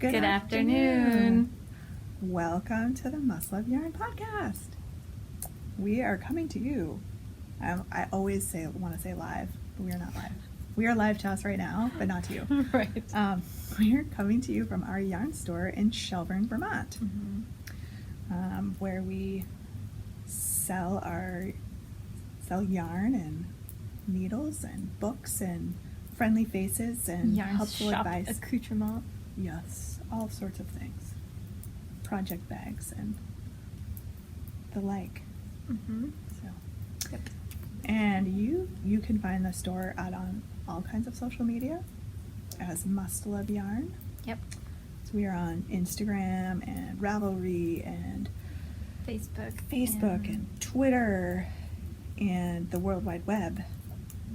Good afternoon. Welcome to the Must Love Yarn podcast. We are coming to you. I always want to say live, but we are not live. We are live to us right now, but not to you. Right. We are coming to you from our yarn store in Shelburne, Vermont, where we sell yarn and needles and books and friendly faces and Yarn helpful shop advice. accoutrement. Yes, all sorts of things. Project bags and the like. So, Yep. and you can find the store out on all kinds of social media as Must Love Yarn. Yep. So we are on Instagram and Ravelry and Facebook and Twitter and the World Wide Web,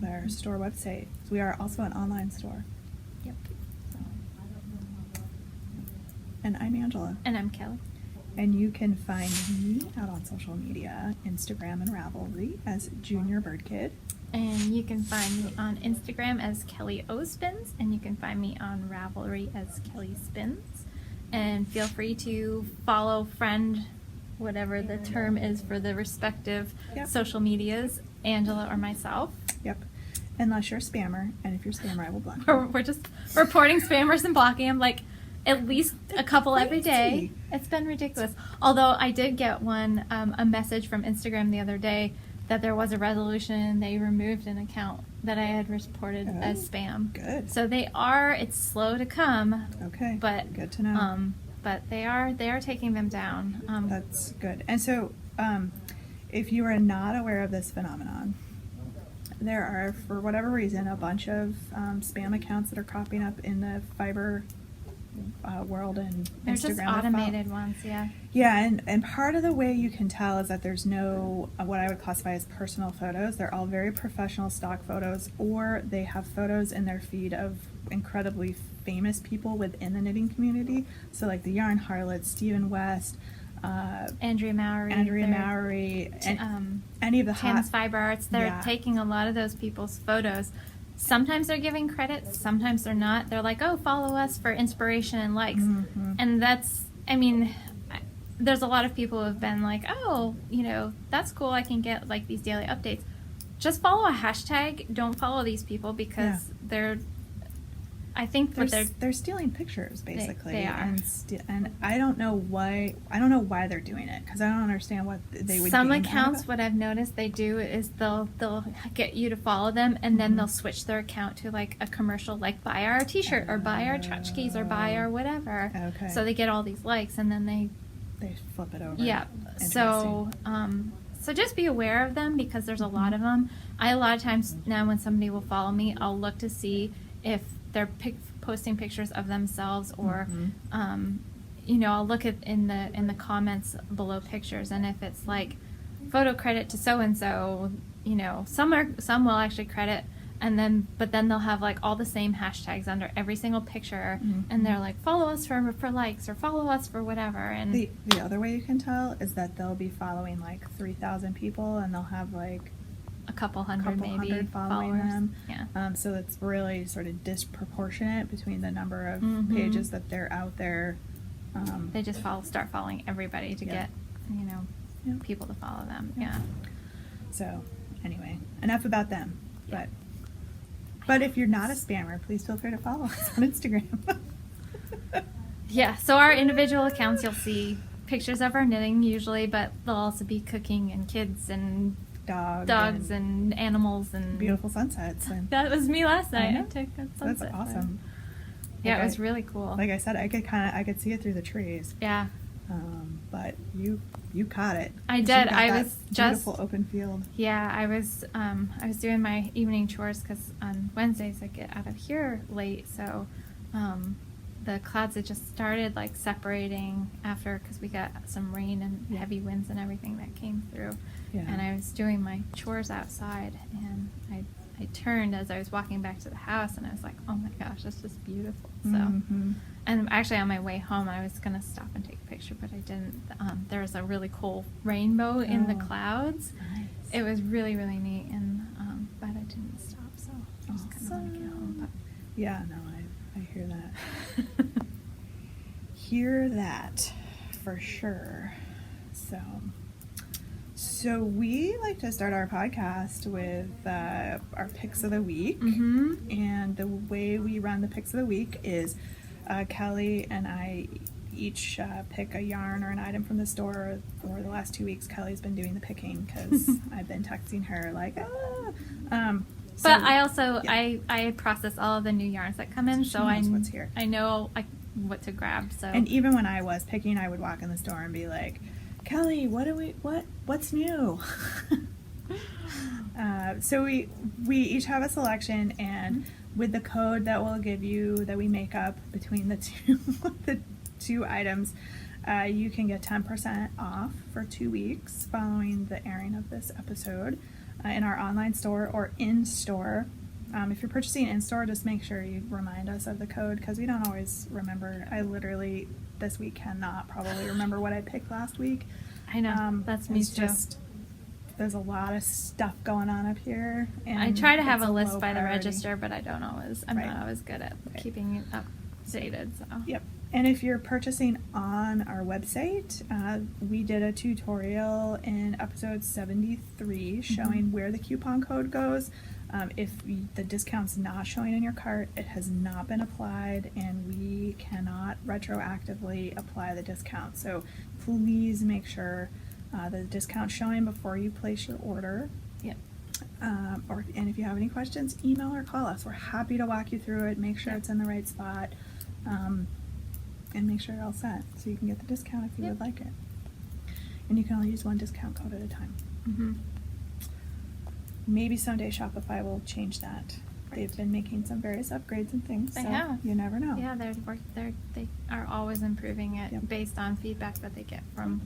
our store website. So we are also an online store. Yep. So. And I'm Angela. And I'm Kelly. And you can find me out on social media, Instagram and Ravelry as Junior Bird Kid. And you can find me on Instagram as Kelly O Spins, and you can find me on Ravelry as Kelly Spins. And feel free to follow, friend, whatever the term is for the respective social medias, Angela or myself. Yep. Unless you're a spammer, and if you're a spammer, I will block We're, you. we're just reporting spammers and blocking them like at least a couple every day. It's been ridiculous. Although I did get a message from Instagram the other day that there was a resolution and they removed an account that I had reported as spam. Good. So it's slow to come. Okay. But good to know. But they are taking them down. That's good. And so, if you are not aware of this phenomenon, there are, for whatever reason, a bunch of spam accounts that are cropping up in the Fiverr world and They're Instagram. just automated ones, yeah. Yeah, and part of the way you can tell is that there's no, what I would classify as personal photos. They're all very professional stock photos, or they have photos in their feed of incredibly famous people within the knitting community. So like the Yarn Harlots, Stephen West, Andrea Mowry, and any of the Tans Fiber Arts. They're taking a lot of those people's photos. Sometimes they're giving credit, sometimes they're not. They're like, oh, follow us for inspiration and likes. And there's a lot of people who have been like, oh, that's cool. I can get like these daily updates. Just follow a hashtag. Don't follow these people because they're stealing pictures, basically. They are, and I don't know why. I don't know why they're doing it because I don't understand what they would. Some accounts, what I've noticed they do is they'll get you to follow them, and then they'll switch their account to like a commercial, like buy our T-shirt or buy our tchotchkes or buy our whatever. Okay. So they get all these likes, and then they flip it over. Yeah. So just be aware of them because there's a lot of them. A lot of times now when somebody will follow me, I'll look to see if they're posting pictures of themselves or I'll look at in the comments below pictures, and if it's like photo credit to so and so, some will actually credit, but then they'll have like all the same hashtags under every single picture, and they're like, follow us for likes or follow us for whatever. And the other way you can tell is that they'll be following like 3,000 people, and they'll have like a couple hundred following them. Yeah. So it's really sort of disproportionate between the number of pages that they're out there. They just start following everybody to get, people to follow them. Yeah. So, anyway, enough about them. But if you're not a spammer, please feel free to follow us on Instagram. Yeah. So our individual accounts, you'll see pictures of our knitting usually, but they'll also be cooking and kids and dogs and animals and beautiful sunsets. And that was me last night. I took a sunset. That's awesome. Yeah, it was really cool. Like I said, I could see it through the trees. Yeah. But you caught it. I did. I was just beautiful open field. Yeah, I was doing my evening chores because on Wednesdays I get out of here late, so the clouds had just started like separating after because we got some rain and heavy winds and everything that came through. Yeah. And I was doing my chores outside, and I turned as I was walking back to the house, and I was like, oh my gosh, that's just beautiful. So, and actually on my way home, I was going to stop and take a picture, but I didn't. There was a really cool rainbow in the clouds. Nice. It was really, really neat, and but I didn't stop, so I just kind of want to get home. But. Yeah, no, I hear that. hear that for sure. So we like to start our podcast with our picks of the week. And the way we run the picks of the week is Kelly and I each pick a yarn or an item from the store. For the last 2 weeks, Kelly's been doing the picking because I've been texting her like, But I also, I process all of the new yarns that come in, so I know what's here. I know what to grab. So, and even when I was picking, I would walk in the store and be like, Kelly, what's new? So we each have a selection, and with the code that we'll give you that we make up between the two items, you can get 10% off for 2 weeks following the airing of this episode in our online store or in store. If you're purchasing in store, just make sure you remind us of the code because we don't always remember. I literally this week cannot probably remember what I picked last week. I know, that's me too. There's a lot of stuff going on up here. And I try to have a list by the priority. register, but I'm not always good at keeping it updated. So. Yep. And if you're purchasing on our website, we did a tutorial in episode 73 showing where the coupon code goes. If the discount's not showing in your cart, it has not been applied, and we cannot retroactively apply the discount. So please make sure the discount's showing before you place your order. Yep. And if you have any questions, email or call us. We're happy to walk you through it, make sure it's in the right spot, and make sure you're all set so you can get the discount if you would like it. And you can only use one discount code at a time. Maybe someday Shopify will change that. Right. They've been making some various upgrades and things. They so have. You never know. Yeah, they are always improving it based on feedback that they get from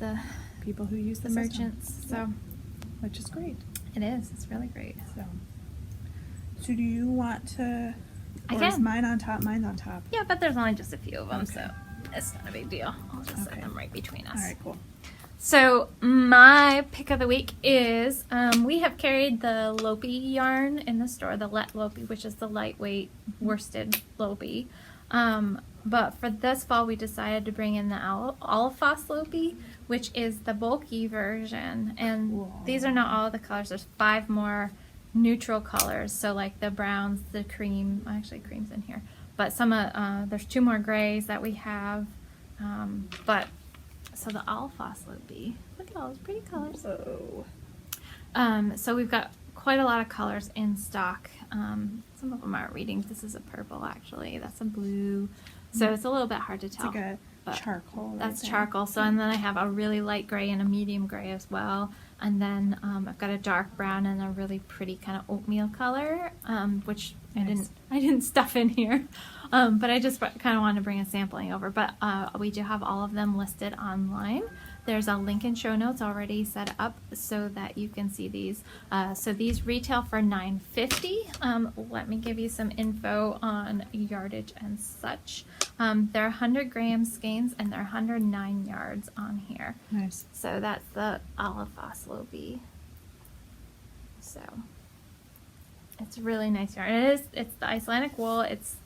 the people who use the system. merchants. So, which is great. It is. It's really great. So do you want to? I or can. Is mine on top? Mine's on top. Yeah, but there's only just a few of them, Okay. so it's not a big deal. I'll just set them right between us. All right, cool. So my pick of the week is we have carried the Lopi yarn in the store, the Let Lopi, which is the lightweight worsted Lopi. But for this fall, we decided to bring in the Alphas Lopi, which is the bulky version. And these are not all the colors. There's 5 more neutral colors. So like the browns, the cream. Actually, cream's in here. But there's 2 more grays that we have. So the Alphas Lopi. Look at all those pretty colors. So we've got quite a lot of colors in stock. Some of them aren't reading. This is a purple, actually. That's a blue. So it's a little bit hard to tell. It's like a charcoal. That's charcoal. So, and then I have a really light gray and a medium gray as well. And then I've got a dark brown and a really pretty kind of oatmeal color, which Nice. I didn't stuff in here. But I just kind of wanted to bring a sampling over. But we do have all of them listed online. There's a link in show notes already set up so that you can see these. So these retail for $9.50. Let me give you some info on yardage and such. They're 100 gram skeins and they're 109 yards on here. Nice. So that's the Alphas Lopi. So it's really nice yarn. It's the Icelandic wool. It's,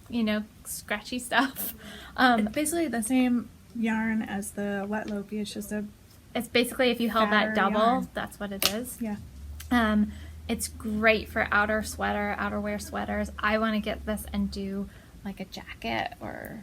scratchy stuff. It's basically the same yarn as the Let Lopi. It's just it's basically, if you held that fatter double, yarn. that's what it is. Yeah. It's great for outerwear sweaters. I want to get this and do like a jacket or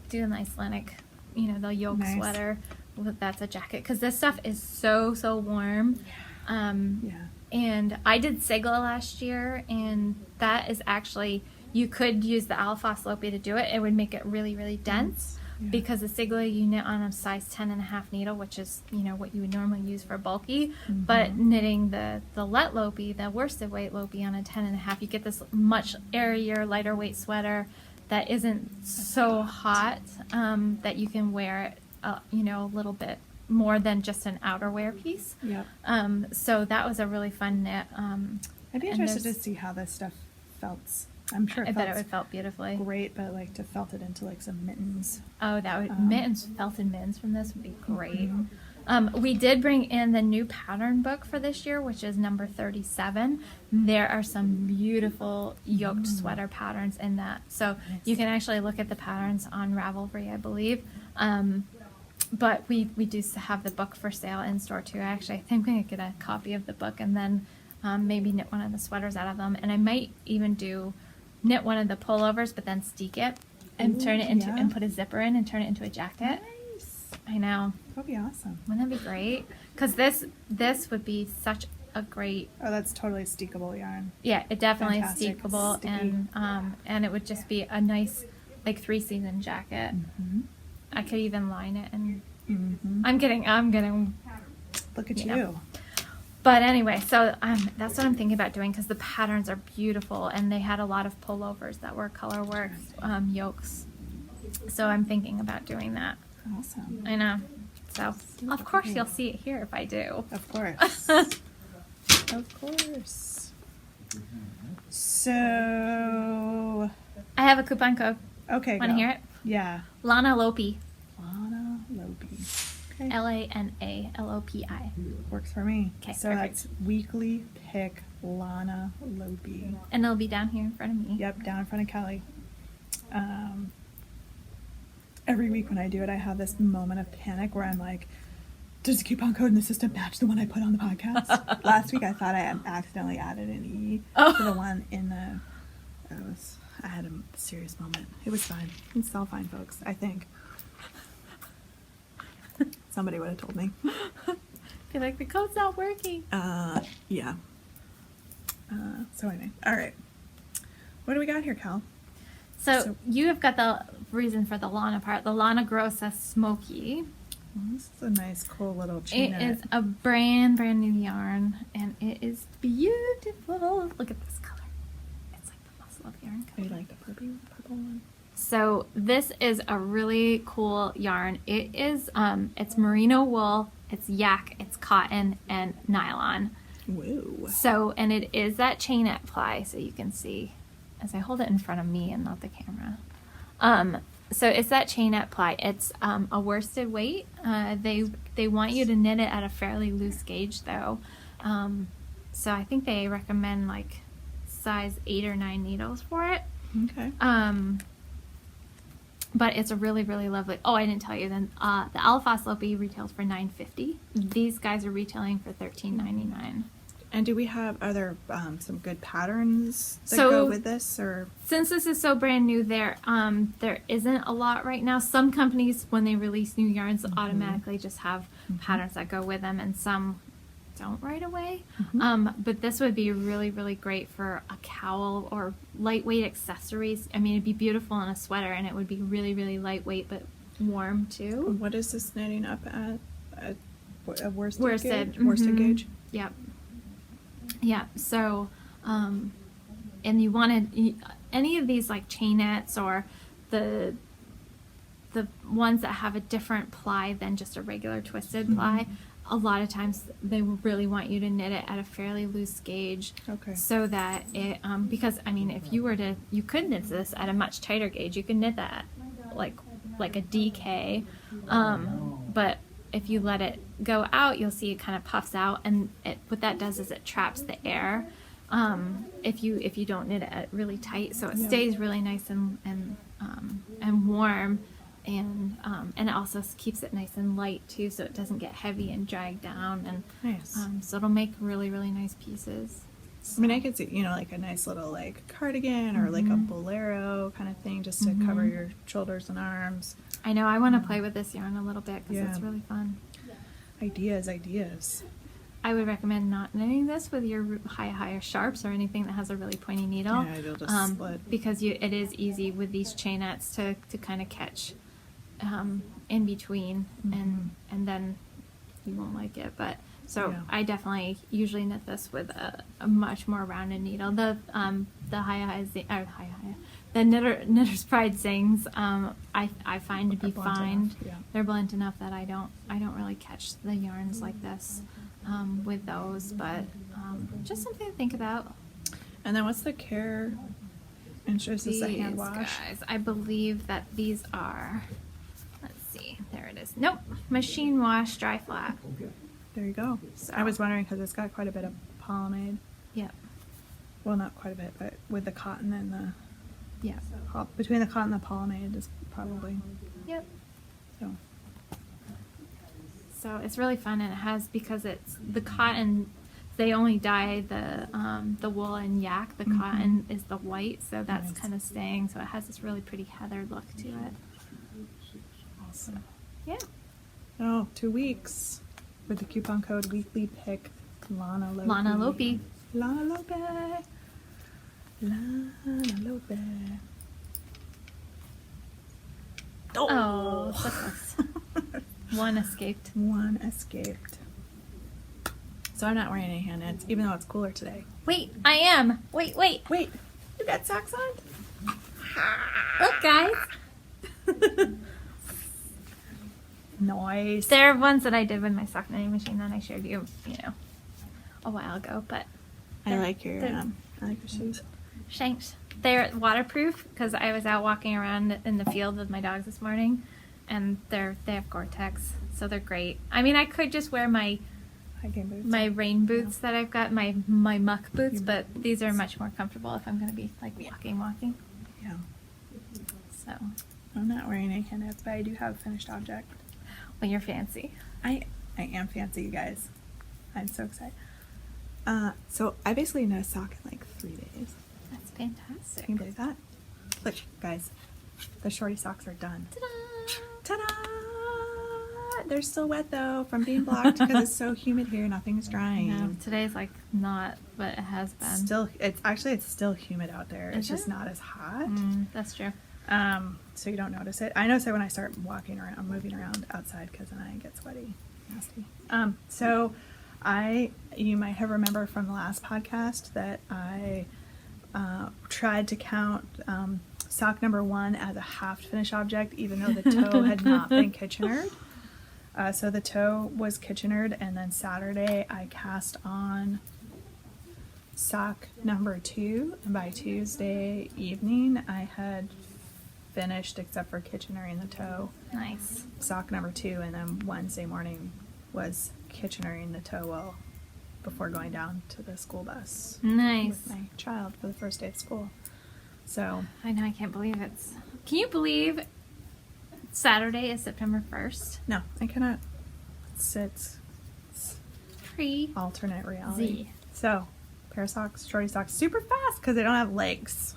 do an Icelandic, the yoke Nice. sweater. That's a jacket because this stuff is so warm. And I did SABLE last year, and that is actually, you could use the Alphas Lopi to do it. It would make it really dense. Yeah. Because the SABLE you knit on a size 10.5 needle, which is what you would normally use for bulky, but knitting the Let Lopi, the worsted weight Lopi on a 10.5, you get this much airier, lighter weight sweater that isn't so hot that you can wear it, a little bit more than just an outerwear piece. Yep. So that was a really fun knit. I'd be interested to see how this stuff felt. I'm sure I bet it would felt beautifully. great, but like to felt it into like some mittens. Oh, that would felted mittens from this would be great. We did bring in the new pattern book for this year, which is number 37. There are some beautiful yoked sweater patterns in that. So you can actually look at the patterns on Ravelry, I believe. But we do have the book for sale in store too. Actually, I think I'm going to get a copy of the book and then maybe knit one of the sweaters out of them. And I might even knit one of the pullovers, but then steek it and turn it into and put a zipper in and turn it into a jacket. Nice. I know. That'd be awesome. Wouldn't that be great? Because this would be such a great. Oh, that's totally steekable yarn. Yeah, it definitely Fantastic. is steekable, Sticky. and it would just be a nice like 3-season jacket. Mm-hmm. I could even line it, and Mm-hmm. I'm getting. Look at you you. know. But anyway, so that's what I'm thinking about doing because the patterns are beautiful, and they had a lot of pullovers that were color work yokes. So I'm thinking about doing that. Awesome. I know. So of course you'll see it here if I do. Of course. Of course. So, I have a coupon code. okay. Want to go. hear it? Yeah. Lana Lopi. Lana Lopi. Okay. LANALOPI. Works for me. Okay, So perfect. that's weekly pick Lana Lopi. And it'll be down here in front of me. Yep, down in front of Kelly. Every week when I do it, I have this moment of panic where I'm like, does the coupon code in the system match the one I put on the podcast? Last week I thought I had accidentally added an E to the one in the... I had a serious moment. It was fine. It's all fine, folks, I think. Somebody would have told me. Feel like the code's not working. Yeah. So anyway, all right. What do we got here, Cal? So you have got the reason for the Lana part. The Lana Grossa Smoky. Well, this is a nice, cool little It chain. is a brand new yarn, and it is beautiful. Look at this color. It's like the muscle of yarn You color. like the purple one? So this is a really cool yarn. It is it's merino wool, it's yak, it's cotton, and nylon. Whoa. So, and it is that chainette ply, so you can see as I hold it in front of me and not the camera. So it's that chainette ply. It's a worsted weight. They want you to knit it at a fairly loose gauge though. So I think they recommend like size 8 or 9 needles for it. Okay. But it's a really, really lovely. Oh, I didn't tell you then. The Alphas Lopi retails for $9.50. These guys are retailing for $13.99. And do we have other some good patterns that So- go with this, or Since this is so brand new, there isn't a lot right now. Some companies, when they release new yarns, automatically just have patterns that go with them, and some don't right away. But this would be really, really great for a cowl or lightweight accessories. I mean, it'd be beautiful in a sweater, and it would be really, really lightweight but warm too. what is this knitting up at? A worsted Worsted, gauge? Worsted gauge? Yep. Yeah. So, and you wanted any of these like chainettes or the ones that have a different ply than just a regular twisted ply. A lot of times they will really want you to knit it at a fairly loose gauge. Okay. So that it, because I mean, if you were to, you could knit this at a much tighter gauge. You could knit that like a DK, but if you let it go out, you'll see it kind of puffs out, and what that does is it traps the air. If you don't knit it at really tight, so it stays really nice and warm. And it also keeps it nice and light too, so it doesn't get heavy and drag down. And Nice. so it'll make really, really nice pieces. I mean, I could see, like a nice little like cardigan or like a bolero kind of thing, just to cover your shoulders and arms. I know I want to play with this yarn a little bit because it's Yeah. really fun. Ideas. I would recommend not knitting this with your higher sharps or anything that has a really pointy needle. Yeah, it'll just split. Because it is easy with these chainettes to kind of catch in between, and then you won't like it. But so Yeah. I definitely usually knit this with a much more rounded needle. The the Knitter's Pride Sings I find to be Are blunt fine. enough, yeah. They're blunt enough that I don't really catch the yarns like this with those, but just something to think about. And then what's the care inches? Is the hand These wash? guys, I believe that these are. Let's see, they're There it is. Nope. Machine wash, dry flat. There you go. So- I was wondering because it's got quite a bit of polyamide. Yep. Well, not quite a bit, but with the cotton and the Yep. between the cotton and the polyamide is probably Yep. so. So it's really fun, and it has, because it's the cotton, they only dye the wool and yak. The cotton is the white, so that's Nice. kind of staying. So it has this really pretty heathered look to it. Awesome. Yeah. Oh, 2 weeks with the coupon code weekly pick Lana Lope. Lana Lope. Lana Lope. Lana Lope. Oh, so close. One escaped. One escaped. So I'm not wearing any hand nets, even though it's cooler today. Wait, I am. Wait. Wait, you got socks on? Look, guys. Nice. They're ones that I did with my sock knitting machine that I showed you, a while ago. But I like your they're- shoes. Shanks. They're waterproof because I was out walking around in the field with my dogs this morning, and they have Gore-Tex, so they're great. I mean, I could just wear my Hiking boots. rain boots that I've got, my muck boots, but these are much more comfortable if I'm going to be like walking. Yeah. So, I'm not wearing any hand nets, but I do have a finished object. well, you're fancy. I am fancy, you guys. I'm so excited. So I basically knit a sock in like 3 days. That's fantastic. Can you believe that? Look, guys, the shorty socks are done. Ta-da! Ta-da! They're still wet though from being blocked because it's so humid here. Nothing's drying. No, today's like not what it has been. Still, it's still humid out there. It's Is just it? not as hot. That's true. So you don't notice it. I notice it when I start walking around, moving around outside, because then I get sweaty, nasty. So you might have remembered from the last podcast that I tried to count sock number 1 as a half finished object, even though the toe had not been Kitchenered. So the toe was Kitchenered, and then Saturday I cast on sock number 2, and by Tuesday evening I had finished, except for Kitchenering the toe, Nice. sock number 2, and then Wednesday morning was Kitchenering the toe before going down to the school bus Nice. with my child for the first day of school. So I know, I can't believe it's... Can you believe Saturday is September 1st? no, I cannot. It's Pre alternate reality. Z. So pair of socks, shorty socks, super fast because they don't have legs.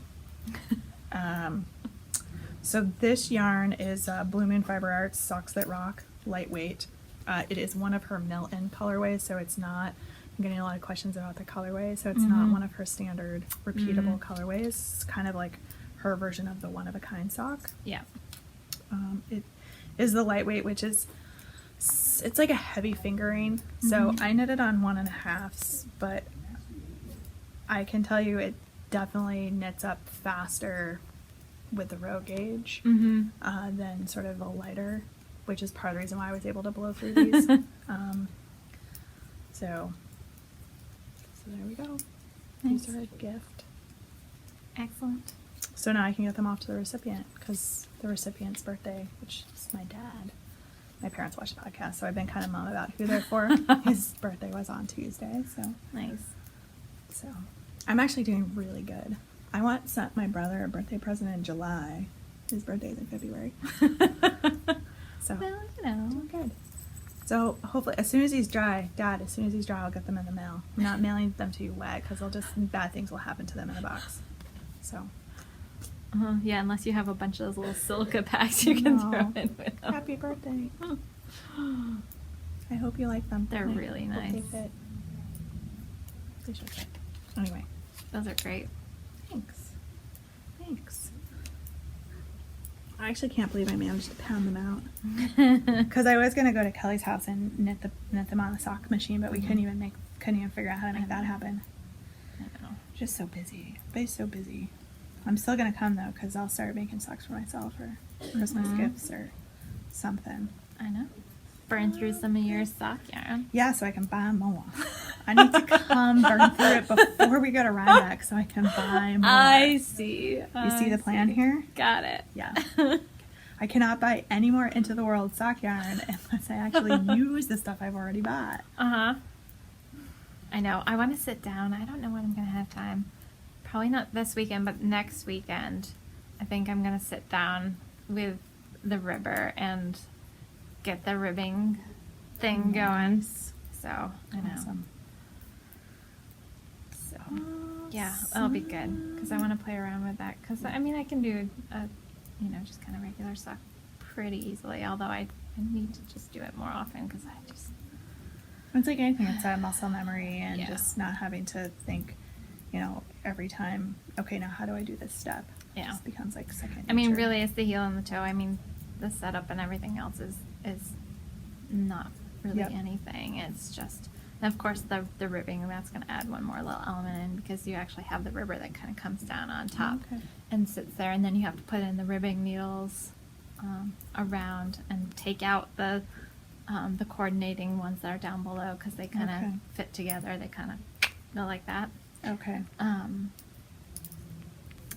So this yarn is Blue Moon Fiber Arts Socks That Rock, lightweight. It is one of her Milton colorways, so it's not, I'm getting a lot of questions about the colorway, so it's not one of her standard repeatable colorways. It's kind of like her version of the one-of-a-kind sock. Yeah. It is the lightweight, which is, it's like a heavy fingering. So I knitted on 1.5s, but I can tell you it definitely knits up faster with the row gauge than sort of a lighter, which is part of the reason why I was able to blow through these. So there we go. Nice. These are a gift. Excellent. So now I can get them off to the recipient, because the recipient's birthday, which is my dad. My parents watch the podcast, so I've been kind of mum about who they're for. His birthday was on Tuesday, Nice. so I'm actually doing really good. I want my brother a birthday present in July. His birthday's in February. So Well, doing good. So hopefully, as soon as he's dry, Dad, as soon as he's dry, I'll get them in the mail. I'm not mailing them to you wet, because bad things will happen to them in the box. So Yeah, unless you have a bunch of those little silica packs you can No. throw in with them. happy birthday. I hope you like them. They're I really hope nice. They fit. They should fit. Anyway, Those are great. thanks. I actually can't believe I managed to pound them out. Because I was gonna go to Kelly's house and knit them on the sock machine, but we couldn't even figure out how to make that happen. I know. Just so busy. Everybody's so busy. I'm still gonna come though, because I'll start making socks for myself or Christmas gifts or something. I know. Burn through some of your sock yarn. Yeah, so I can buy more. I need to come burn through it before we go to Rhinebeck, so I can buy more. I see. You see the plan here? Got it. Yeah. I cannot buy any more Into the World sock yarn unless I actually use the stuff I've already bought. Uh-huh. I know. I want to sit down. I don't know when I'm going to have time. Probably not this weekend, but next weekend. I think I'm going to sit down with the ribber and get the ribbing thing going. So, I know. Awesome. So, yeah, that'll be good because I want to play around with that. Because, I mean, I can do just kind of regular sock pretty easily, although I need to just do it more often because I just... It's like anything, it's that muscle memory and Yeah. just not having to think, every time, okay, now how do I do this step? It Yeah. just becomes like second I mean, nature. really, it's the heel and the toe. I mean, the setup and everything else is not really Yep. anything. It's just, and of course, the ribbing, that's going to add one more little element in because you actually have the ribber that kind of comes down on top Okay. and sits there, and then you have to put in the ribbing needles around and take out the coordinating ones that are down below because they kind of Okay. fit together. They kind of go like that. Okay.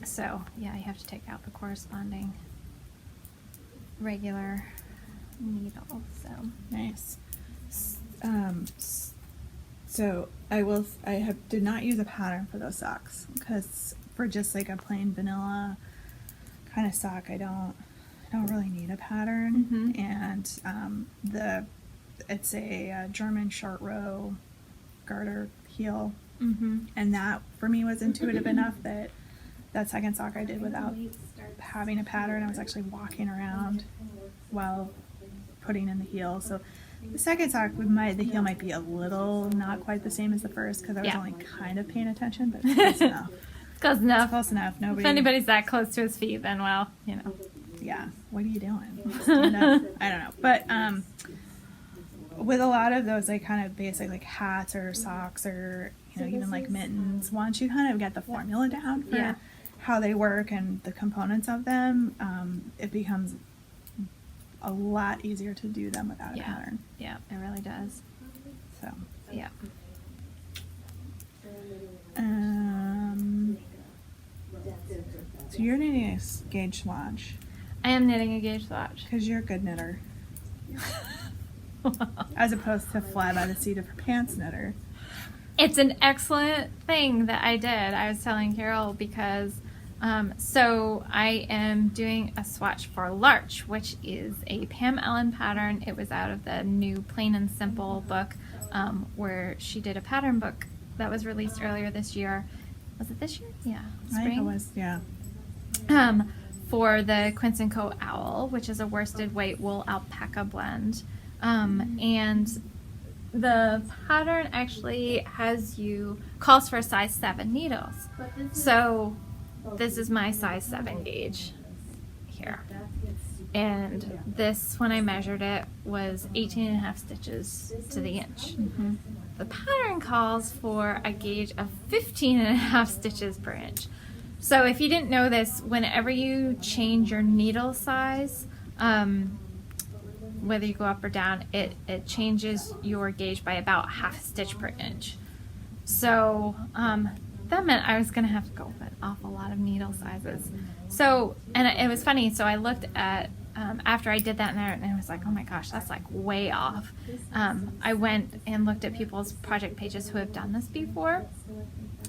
So yeah, you have to take out the corresponding regular needle. So Nice. So I did not use a pattern for those socks because for just like a plain vanilla kind of sock, I don't really need a pattern. Mhm. And it's a German short row garter heel, and that for me was intuitive enough that second sock I did without having a pattern. I was actually walking around while putting in the heel. So the second sock, the heel might be a little not quite the same as the first because I was Yeah. only kind of paying attention, but close enough. close enough. Close enough. Nobody. If anybody's that close to his feet, then Yeah. What are you doing? Stand up. I don't know. But with a lot of those, like kind of basic like hats or socks or even like mittens, once you kind of get the formula down for Yeah. how they work and the components of them, it becomes a lot easier to do them without a Yeah. pattern. Yeah, it really does. So, Yeah. so you're knitting a gauge swatch I am knitting a gauge swatch. because you're a good knitter, as opposed to fly by the seat of her pants knitter. It's an excellent thing that I did. I was telling Carol because so I am doing a swatch for Larch, which is a Pam Ellen pattern. It was out of the new Plain and Simple book where she did a pattern book that was released earlier this year. Was it this year? Yeah. I think it was, yeah. For the Quince & Co. Owl, which is a worsted weight wool alpaca blend. And the pattern actually calls for size 7 needles. So this is my size 7 gauge here. And this, when I measured it, was 18.5 stitches to the inch. Mm-hmm. The pattern calls for a gauge of 15.5 stitches per inch. So if you didn't know this, whenever you change your needle size, whether you go up or down, it changes your gauge by about half a stitch per inch. So that meant I was going to have to go with an awful lot of needle sizes. So, and it was funny, so I looked at, after I did that and I was like, oh my gosh, that's like way off. I went and looked at people's project pages who have done this before.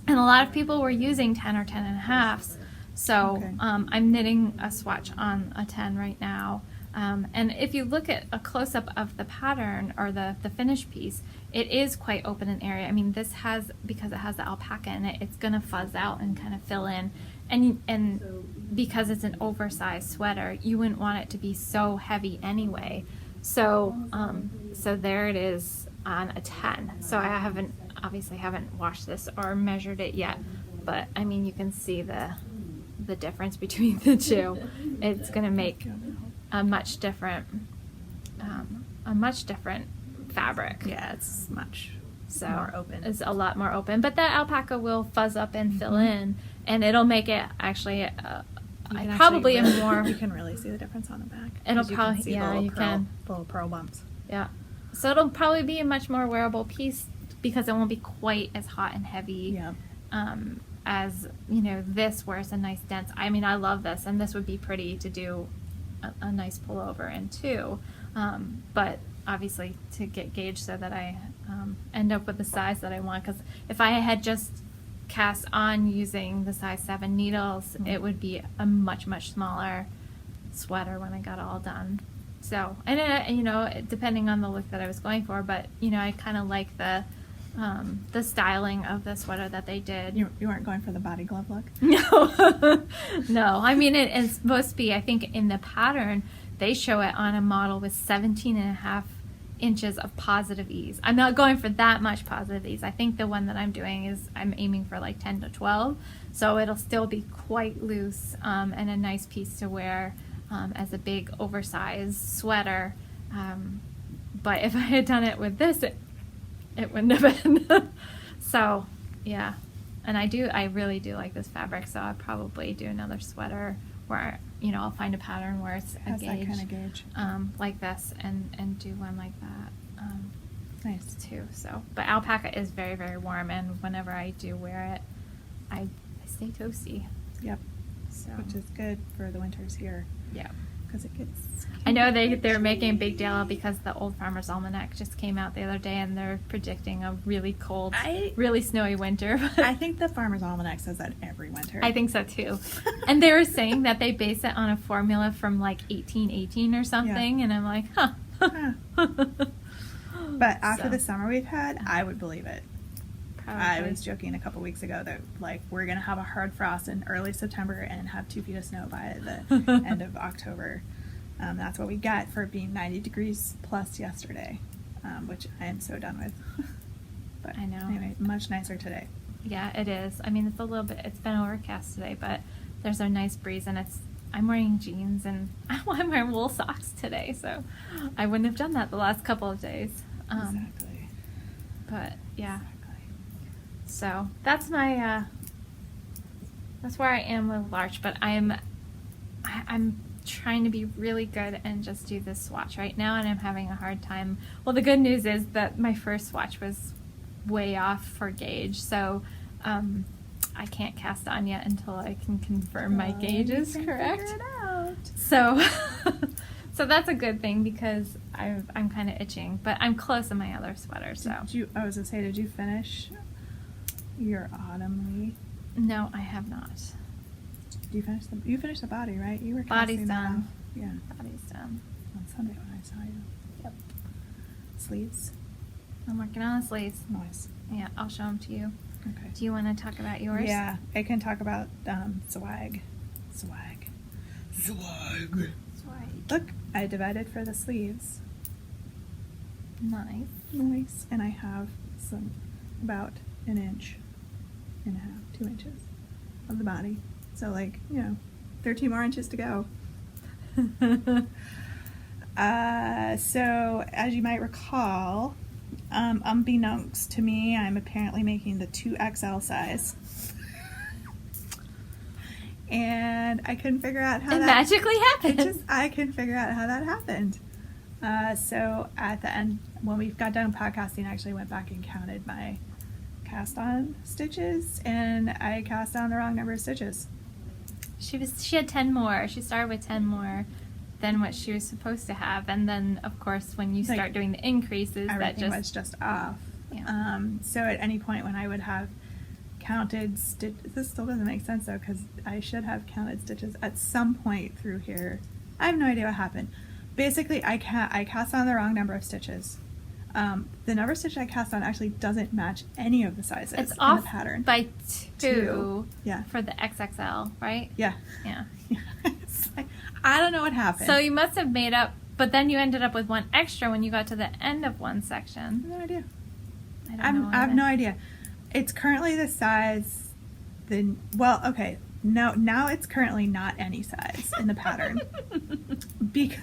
And a lot of people were using 10 or 10.5s. So Okay. I'm knitting a swatch on a 10 right now. And if you look at a close-up of the pattern or the finished piece, it is quite open in area. I mean, this has, because it has the alpaca in it, it's going to fuzz out and kind of fill in. And because it's an oversized sweater, you wouldn't want it to be so heavy anyway. So so there it is on a 10. So I obviously haven't washed this or measured it yet, but I mean, you can see the difference between the two. It's going to make a much different fabric. Yeah, it's much So more open. It's a lot more open, but that alpaca will fuzz up and fill in, and it'll make it actually You can probably actually a more. You can really see the difference on the back. It'll 'Cause you probably- can see yeah, the little you pearl, can. the little pearl bumps. Yeah. So it'll probably be a much more wearable piece because it won't be quite as hot and heavy Yeah. as, this where it's a nice dense. I mean, I love this, and this would be pretty to do a nice pullover in too. But obviously to get gauged so that I end up with the size that I want, because if I had just cast on using the size 7 needles, it would be a much smaller sweater when I got it all done. So, and you know, depending on the look that I was going for, but you know, I kind of like the styling of the sweater that they did. You weren't going for the body glove look? No. No, I mean, it's supposed to be, I think in the pattern they show it on a model with 17.5 inches of positive ease. I'm not going for that much positive ease. I think the one that I'm doing is I'm aiming for like 10 to 12, so it'll still be quite loose, and a nice piece to wear as a big oversized sweater. But if I had done it with this, it wouldn't have been. So yeah, and I really do like this fabric, so I'll probably do another sweater where, you know, I'll find a pattern where it's a Has gauge, that kind of gauge. like this, and do one like that. Nice. Too. So, but alpaca is very warm, and whenever I do wear it, I stay toasty. Yep. So, Which is good for the winters here, yeah. because it gets. I know they're making a big deal because the Old Farmer's Almanac just came out the other day, and they're predicting a really cold, really snowy winter. I think the Farmer's Almanac says that every winter. I think so too. And they were saying that they base it on a formula from like 1818 or something, and I'm like, huh. But after So. the summer we've had, I would believe it. Probably. I was joking a couple weeks ago that like we're gonna have a hard frost in early September and have 2 feet of snow by the end of October. That's what we got for being 90 degrees plus yesterday, which I am so done with. But I know. Anyway, much nicer today. Yeah, it is. I mean, it's been overcast today, but there's a nice breeze, and I'm wearing jeans, and I'm wearing wool socks today, so I wouldn't have done that the last couple of days. Exactly. But yeah, Exactly. so that's my that's where I am with large, but I'm trying to be really good and just do this swatch right now, and I'm having a hard time. Well, the good news is that my first swatch was way off for gauge, so I can't cast on yet until I can confirm my gauge is correct. Figure it out. So so that's a good thing, because I'm kind of itching, but I'm close in my other sweater. So I was gonna say, did you finish your autumn leaf? no, I have not. You finished the body, right? You were Body's casting that done. off. Yeah, Body's done. on Sunday when I saw you. Yep. Sleeves. I'm working on the sleeves. Nice. Yeah, I'll show them to you. Okay. Do you want to talk about yours? Yeah, I can talk about swag. Look, I divided for the sleeves. Nice. Nice. And I have about 1.5 inches, 2 inches of the body. So like, 13 more inches to go. So as you might recall, unbeknownst to me, I'm apparently making the 2XL size. And I couldn't figure out how It that magically happened. I couldn't figure out how that happened. So at the end, when we got done podcasting, I actually went back and counted my cast on stitches, and I cast on the wrong number of stitches. She had 10 more. She started with 10 more than what she was supposed to have, and then of course when you Like, start doing the increases, that Everything just was just off. Yeah. So at any point when I would have counted stitches, this still doesn't make sense though, because I should have counted stitches at some point through here. I have no idea what happened. Basically, I cast on the wrong number of stitches. The number of stitches I cast on actually doesn't match any of the sizes it's in off the pattern. by 2 Yeah. for the XXL, right? Yeah. Yeah. It's like, I don't know what happened. So you must have made up, but then you ended up with one extra when you got to the end of one I section. have no idea. I don't know. I have either. no idea. It's currently the size. Okay. No, now it's currently not any size in the pattern because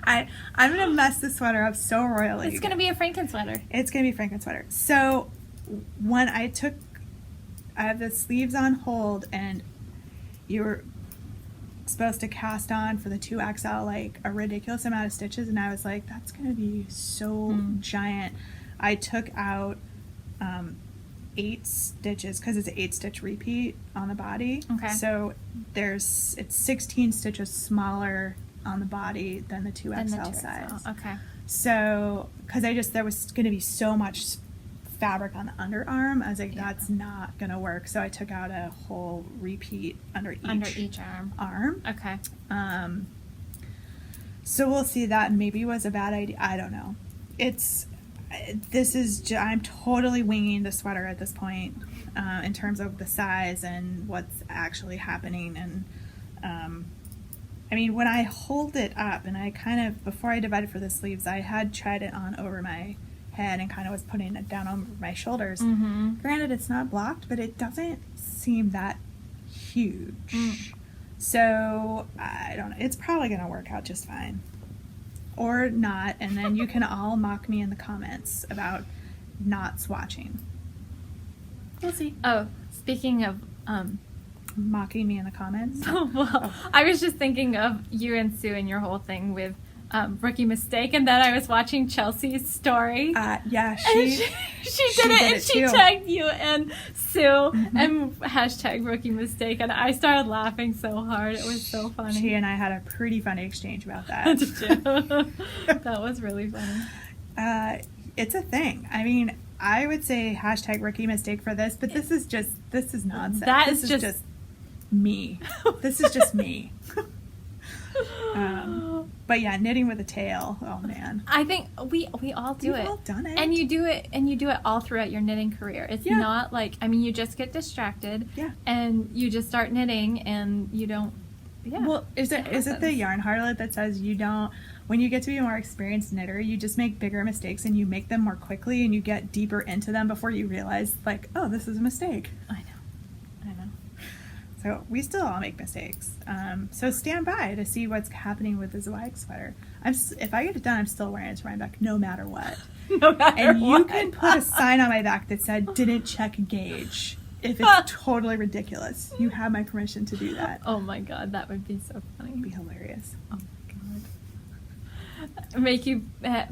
I'm gonna mess this sweater up so royally. It's gonna be a Franken sweater. It's gonna be a Franken sweater. So when I have the sleeves on hold, and you were supposed to cast on for the 2XL like a ridiculous amount of stitches, and I was like, that's gonna be so giant. I took out 8 stitches because it's an 8-stitch repeat on the body. Okay. So it's 16 stitches smaller on the body than the 2XL And the 2XL. size. Okay. So, because there was going to be so much fabric on the underarm, I was like, Yeah. that's not going to work. So I took out a whole repeat under Each arm. Okay. So we'll see. That maybe was a bad idea. I don't know. I'm totally winging the sweater at this point, in terms of the size and what's actually happening. And, I mean, when I hold it up and before I divided for the sleeves, I had tried it on over my head and kind of was putting it down over my shoulders. Mm-hmm. Granted, it's not blocked, but it doesn't seem that huge. So I don't know. It's probably going to work out just fine. Or not, and then you can all mock me in the comments about not swatching. We'll see. Oh, speaking of Mocking me in the comments. well, I was just thinking of you and Sue and your whole thing with rookie mistake, and then I was watching Chelsea's story. Yeah, She did it, and she too. tagged you and Sue Mm-hmm. and hashtag rookie mistake, and I started laughing so hard. It was so funny. She and I had a pretty funny exchange about that. Did you? That was really funny. It's a thing. I mean, I would say hashtag rookie mistake for this, but this is nonsense. This is just me. This is just me. But yeah, knitting with a tail. Oh man. I think we all do We've it. all done it. And you do it all throughout your knitting career. It's Yeah. not like, I mean, you just get distracted. Yeah. And you just start knitting and you don't. Yeah. Well, is it the happens. yarn harlot that says when you get to be a more experienced knitter, you just make bigger mistakes and you make them more quickly and you get deeper into them before you realize, like, oh, this is a mistake. I know. So we still all make mistakes. So stand by to see what's happening with the Zweig sweater. If I get it done, I'm still wearing it to Rhinebeck no matter what. No matter And you what. can put a sign on my back that said, didn't check gauge. If it's totally ridiculous. You have my permission to do that. Oh my god, that would be so funny. It'd be hilarious. Oh my god. Make you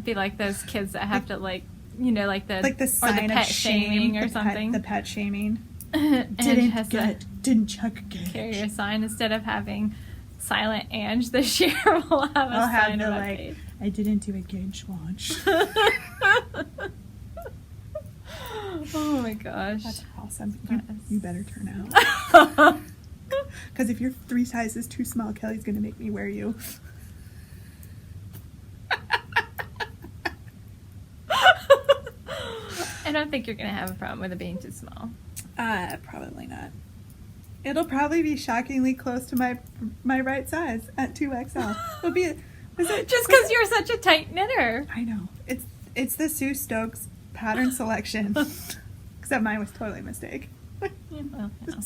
be like those kids that have to like the sign or the pet of shame shaming or the something. the pet shaming. And Didn't check gauge. carry your sign instead of having Silent Ange this year. We'll have a I'll have sign the on our like, page. I didn't do a gauge swatch. Oh my gosh. That's awesome. That You is- better turn out. Because if you're 3 sizes too small, Kelly's going to make me wear you. I don't think you're going to have a problem with it being too small. Probably not. It'll probably be shockingly close to my right size at 2XL. It'll be Just because you're such a tight knitter. I know. It's the Sue Stokes pattern selection. Except mine was totally a mistake. Yeah, well, you know.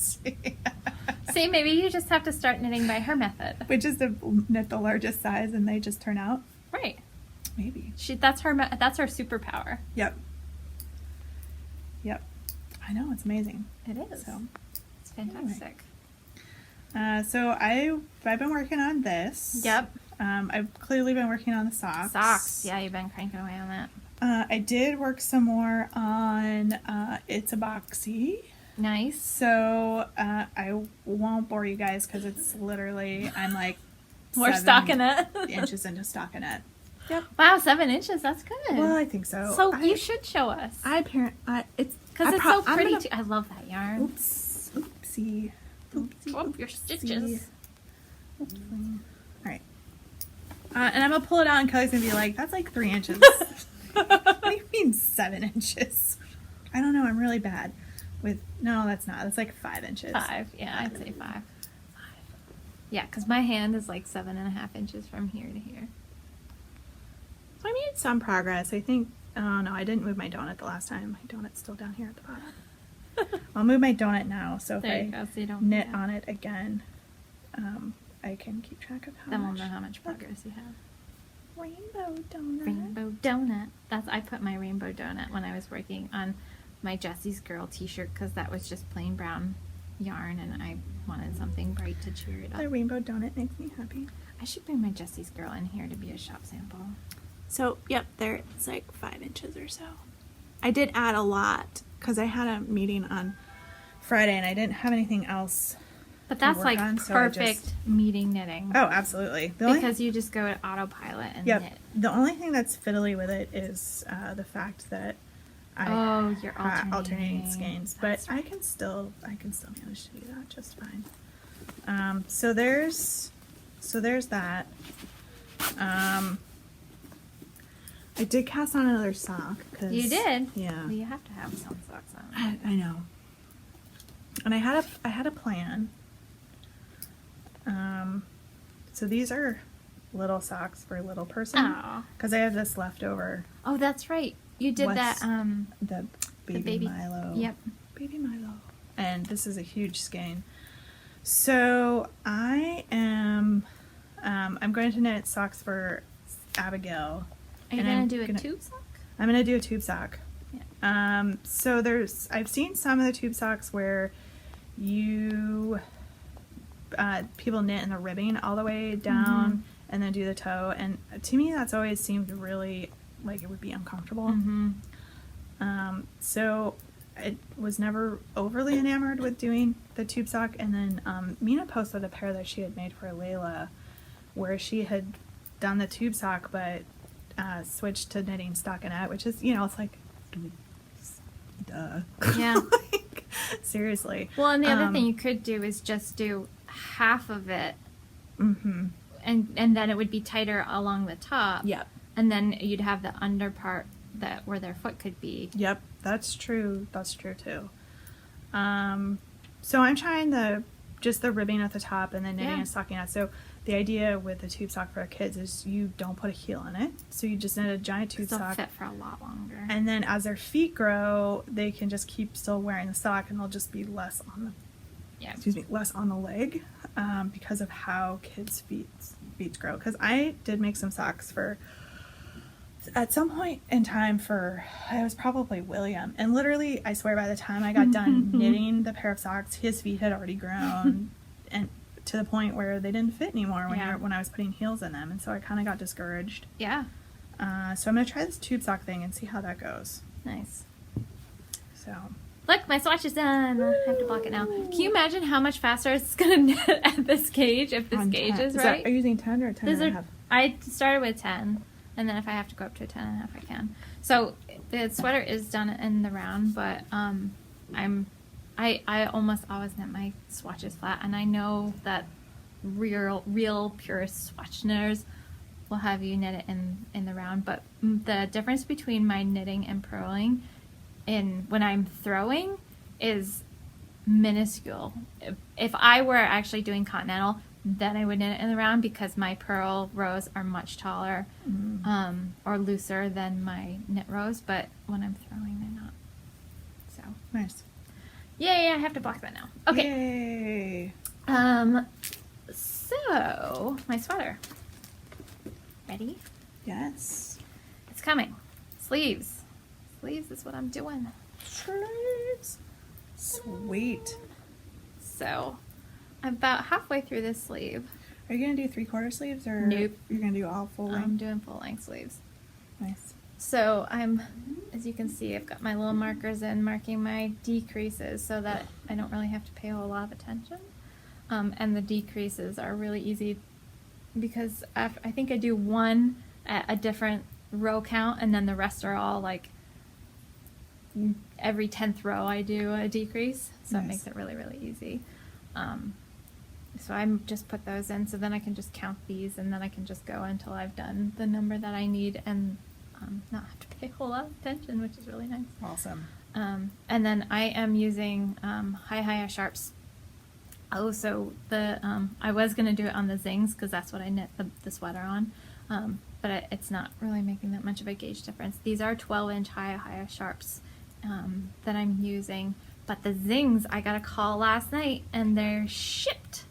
See, maybe you just have to start knitting by her method. Which is to knit the largest size and they just turn out. Right. Maybe. That's her superpower. Yep. I know, it's amazing. It is. So, It's fantastic. so I've been working on this. Yep. I've clearly been working on the socks. Socks. Yeah, you've been cranking away on that. I did work some more on It's a Boxy. Nice. So I won't bore you guys because it's literally, I'm like We're 7 stockinette. inches into stockinette. Yep. Wow, 7 inches. That's good. Well, I think so. So you should show us. It's Because it's so pretty. I love that yarn. Oopsie. Oh, your stitches. Oopsie. All right. And I'm gonna pull it out, and Kelly's gonna be like, "That's like 3 inches." What do you mean 7 inches? I don't know. I'm really bad with. No, that's not. That's like 5 inches. 5. Yeah, I'd say 5. Yeah, because my hand is like 7.5 inches from here to here. So I made some progress. I think. Oh no, I didn't move my donut the last time. My donut's still down here at the bottom. I'll move my donut now. So if There you I go. So you don't knit forget. on it again, I can keep track of how Then much. we'll know how much progress you have. Rainbow donut. Rainbow donut. I put my rainbow donut when I was working on my Jessie's Girl t-shirt because that was just plain brown yarn and I wanted something bright to cheer it up. The rainbow donut makes me happy. I should bring my Jessie's Girl in here to be a shop sample. So, yep, there it's like 5 inches or so. I did add a lot because I had a meeting on Friday and I didn't have anything else. But to that's work like on, so I perfect just- meeting knitting. Oh, absolutely. Because you just go to autopilot and Yep. knit. The only thing that's fiddly with it is the fact that You're alternating skeins, but That's I can still manage to do that just fine. So there's that. I did cast on another sock. You did? Yeah. Well, you have to have some socks on. I know. And I had a plan. So these are little socks for a little person Oh. because I have this leftover. Oh, that's right. You did What's- that. The baby Milo. Yep. Baby Milo. And this is a huge skein. So I am I'm going to knit socks for Abigail. Are you and gonna I'm do a gonna- tube sock? I'm gonna do a tube sock. Yeah. So I've seen some of the tube socks where you people knit in the ribbing all the way down and then do the toe, and to me that's always seemed really like it would be uncomfortable. Mm-hmm. So I was never overly enamored with doing the tube sock, and then Mina posted a pair that she had made for Layla where she had done the tube sock but switched to knitting stockinette, which is, it's like duh. Yeah. Like, seriously. Well, and the other thing you could do is just do half of it, Mm-hmm. and then it would be tighter along the top. Yep. And then you'd have the under part where their foot could be. Yep, that's true. That's true too. So I'm trying just the ribbing at the top and then knitting Yeah. and stockinette. So the idea with the tube sock for our kids is you don't put a heel in it. So you just knit a giant tube Still sock. fit for a lot longer. And then as their feet grow, they can just keep still wearing the sock, and they'll just be less on the leg, because of how kids' feet grow. Because I did make some socks at some point in time it was probably William, and literally I swear by the time I got done knitting the pair of socks, his feet had already grown, and to the point where they didn't fit anymore when I was putting heels in them, and so I kind of got discouraged. Yeah. So I'm gonna try this tube sock thing and see how that goes. Nice. So Look, my swatch is done. I have to block it now. Can you imagine how much faster it's gonna knit at this gauge if this gauge is right? Are you using 10 or 10 and a half? I started with 10, and then if I have to go up to a 10 and a half, I can. So the sweater is done in the round, but I almost always knit my swatches flat, and I know that real purist swatch knitters will have you knit it in the round, but the difference between my knitting and purling when I'm throwing is minuscule. If I were actually doing continental, then I would knit it in the round because my purl rows are much taller or looser than my knit rows, but when I'm throwing, they're not. So Nice. yay, I have to block that now. Okay. Yay. So my sweater. Ready? Yes. It's coming. Sleeves. Sleeves is what I'm doing. Sleeves. Sweet. So I'm about halfway through this sleeve. Are you gonna do 3/4 sleeves or Nope. you're gonna do all full I'm length? doing full length sleeves. Nice. So as you can see, I've got my little markers in marking my decreases so that I don't really have to pay a whole lot of attention. And the decreases are really easy because I think I do one at a different row count, and then the rest are all like every 10th row I do a decrease. So Nice. it makes it really, really easy. So I'm just put those in, so then I can just count these, and then I can just go until I've done the number that I need and not have to pay a whole lot of attention, which is really nice. Awesome. And then I am using high sharps. Oh, so I was gonna do it on the zings because that's what I knit the sweater on, but it's not really making that much of a gauge difference. These are 12-inch high sharps that I'm using, but the zings I got a call last night and they're shipped.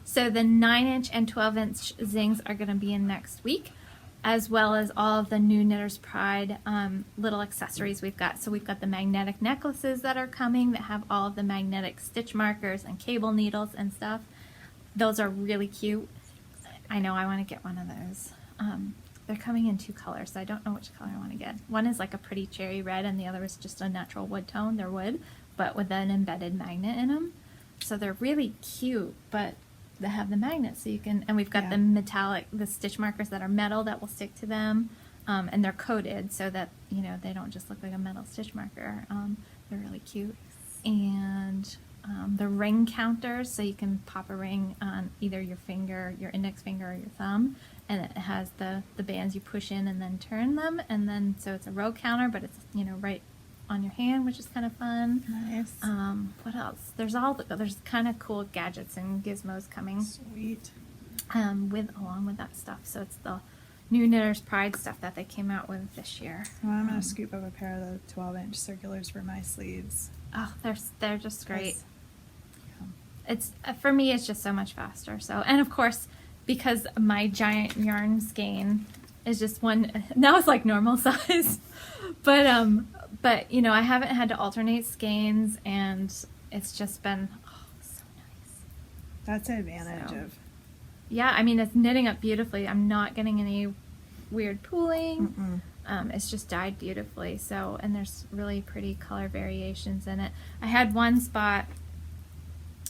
So the 9-inch and 12-inch zings are gonna be in next week, as well as all of the new Knitter's Pride little accessories we've got. So we've got the magnetic necklaces that are coming that have all of the magnetic stitch markers and cable needles and stuff. Those are really cute. I know I want to get one of those. they're coming in 2 colors, so I don't know which color I want to get. One is like a pretty cherry red, and the other is just a natural wood tone. They're wood, but with an embedded magnet in them. So they're really cute, but they have the magnet, so you can, and we've got the metallic, the stitch markers that are metal that will stick to them, and they're coated so that, you know, they don't just look like a metal stitch marker. They're really cute. And the ring counters, so you can pop a ring on either your finger, your index finger, or your thumb, and it has the bands you push in and then turn them, and then so it's a row counter, but it's, you know, right on your hand, which is kind of fun. Nice. What else? There's kind of cool gadgets and gizmos coming. Sweet. Along with that stuff. So it's the new Knitter's Pride stuff that they came out with this year. Well, I'm gonna scoop up a pair of the 12-inch circulars for my sleeves. Oh, they're just great. Yeah. It's for me, it's just so much faster. So, and of course, because my giant yarn skein is just one, now it's like normal size, but you know, I haven't had to alternate skeins, and it's just been so nice. That's an advantage of. Yeah, I mean, it's knitting up beautifully. I'm not getting any weird pooling. It's just dyed beautifully. So, and there's really pretty color variations in it. I had one spot,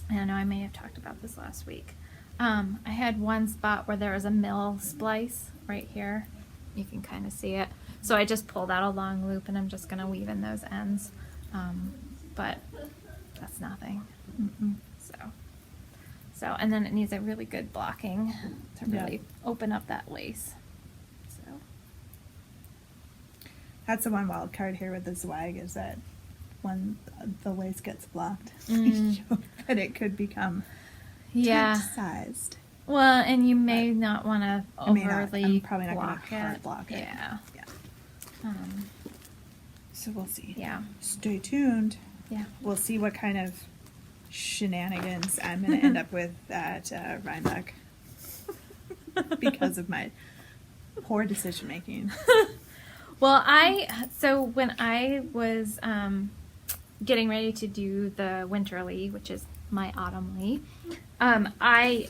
I don't know, I may have talked about this last week. I had one spot where there was a mill splice right here. You can kind of see it. So I just pulled out a long loop, and I'm just going to weave in those ends. But that's nothing. So, and then it needs a really good blocking to really open up that lace. So that's the one wild card here with the Zwag, is that when the lace gets blocked, that it could become tent-sized. Well, and you may not want to overly I'm probably not block going to hard block it. Yeah. So we'll see. Yeah. Stay tuned. Yeah. We'll see what kind of shenanigans I'm going to end up with at Rhinebeck because of my poor decision making. Well, so when I was getting ready to do the winterly, which is my autumnly, I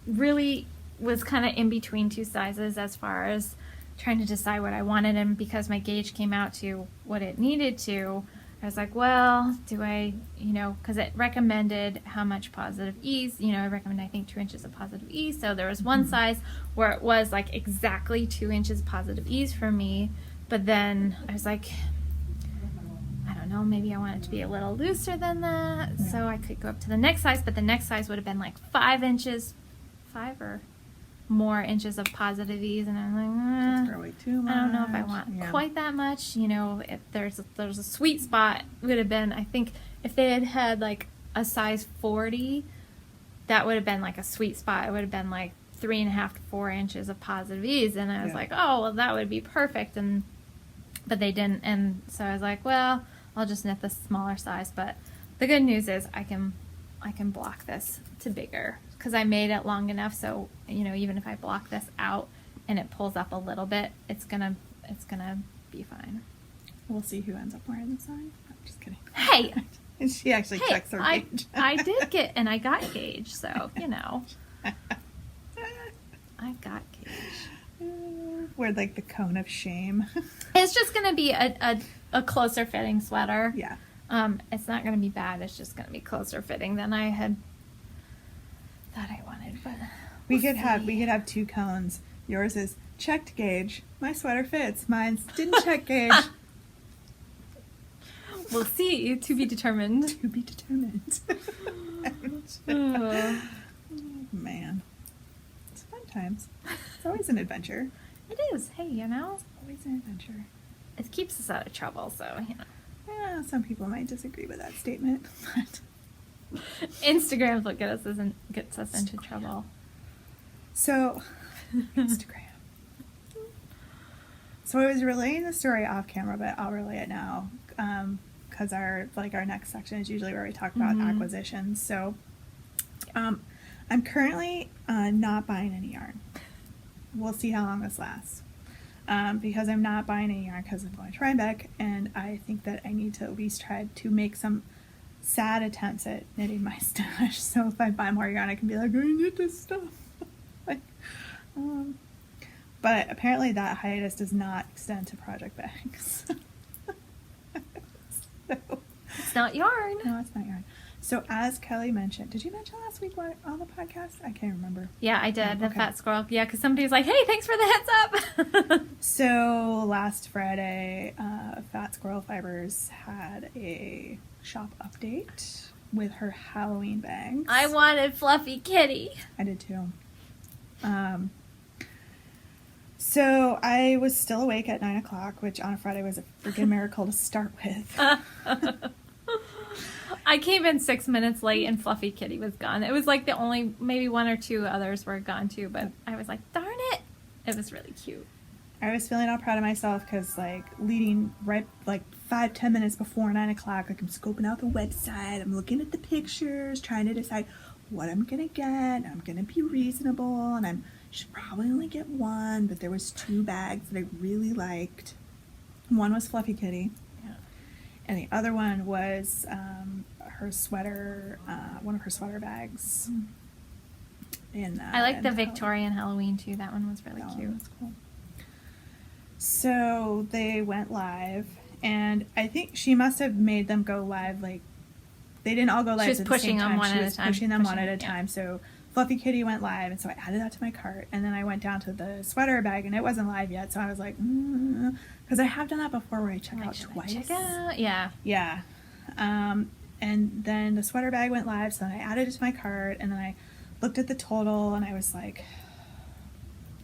really was kind of in between 2 sizes as far as trying to decide what I wanted, and because my gauge came out to what it needed to, I was like, well, do I, you know, because it recommended how much positive ease, you know, I recommend, I think, 2 inches of positive ease. So there was one size where it was like exactly 2 inches of positive ease for me, but then I was like, I don't know, maybe I want it to be a little looser than that, so I could go up to the next size, but the next size would have been like 5 inches, 5 or more inches of positive ease, and I'm like, Probably too much. I don't know if I want quite that much. You know, if there's a sweet spot, would have been, I think, if they had had like a size 40, that would have been like a sweet spot. It would have been like 3.5 to 4 inches of positive ease, and I was like, oh, well, that would be perfect, but they didn't, and so I was like, well, I'll just knit the smaller size. But the good news is I can block this to bigger, because I made it long enough, so, you know, even if I block this out and it pulls up a little bit, it's gonna be fine. We'll see who ends up wearing the sign. I'm just kidding. Hey! And she actually checks her gauge. I did get, and I got gauge, so, you know. I got gauge. Wear like the cone of shame. It's just gonna be a closer fitting sweater. Yeah. It's not gonna be bad, it's just gonna be closer fitting than I had thought I wanted, but we could have 2 cones. Yours is checked gauge. My sweater fits. Mine's didn't check gauge. We'll see. To be determined. To be determined. Man, it's fun times. It's always an adventure. It is. Hey, you know, It's always an adventure. it keeps us out of trouble. So, you know, Yeah, some people might disagree with that statement, but Instagram's what gets us into trouble. so Instagram. So I was relaying the story off camera, but I'll relay it now because our next section is usually where we talk about acquisitions. So I'm currently not buying any yarn. We'll see how long this lasts. Because I'm not buying any yarn because I'm going to Rhinebeck, and I think that I need to at least try to make some sad attempts at knitting my stash. So if I buy more yarn, I can be like, I knit this stuff. But apparently that hiatus does not extend to project bags. So, It's not yarn. no, it's not yarn. So as Kelly mentioned, did you mention last week on the podcast? I can't remember. Yeah, I did. The Okay. fat squirrel. Yeah, because somebody was like, hey, thanks for the heads up. So last Friday, Fat Squirrel Fibers had a shop update with her Halloween bags. I wanted Fluffy Kitty. I did too. So I was still awake at 9 o'clock, which on a Friday was a freaking miracle to start with. I came in 6 minutes late and Fluffy Kitty was gone. It was like the only, maybe one or two others were gone too, but I was like, darn it. It was really cute. I was feeling all proud of myself because, like, leading right, like, 5-10 minutes before 9 o'clock, like, I'm scoping out the website, I'm looking at the pictures, trying to decide what I'm gonna get. I'm gonna be reasonable, and I should probably only get one, but there was 2 bags that I really liked. One was Fluffy Kitty, Yeah. and the other one was her sweater, one of her sweater bags. I like the Victorian Halloween too. That one was really That one cute. was cool. So they went live, and I think she must have made them go live, like, they didn't all go live She was at the same pushing them time. one She at a was time. pushing them one Pushing, at a yeah. time. So Fluffy Kitty went live, and so I added that to my cart, and then I went down to the sweater bag, and it wasn't live yet, so I was like, because I have done that before where I check Like, out should I twice. check out? Yeah. Yeah. And then the sweater bag went live, so then I added it to my cart, and then I looked at the total, and I was like,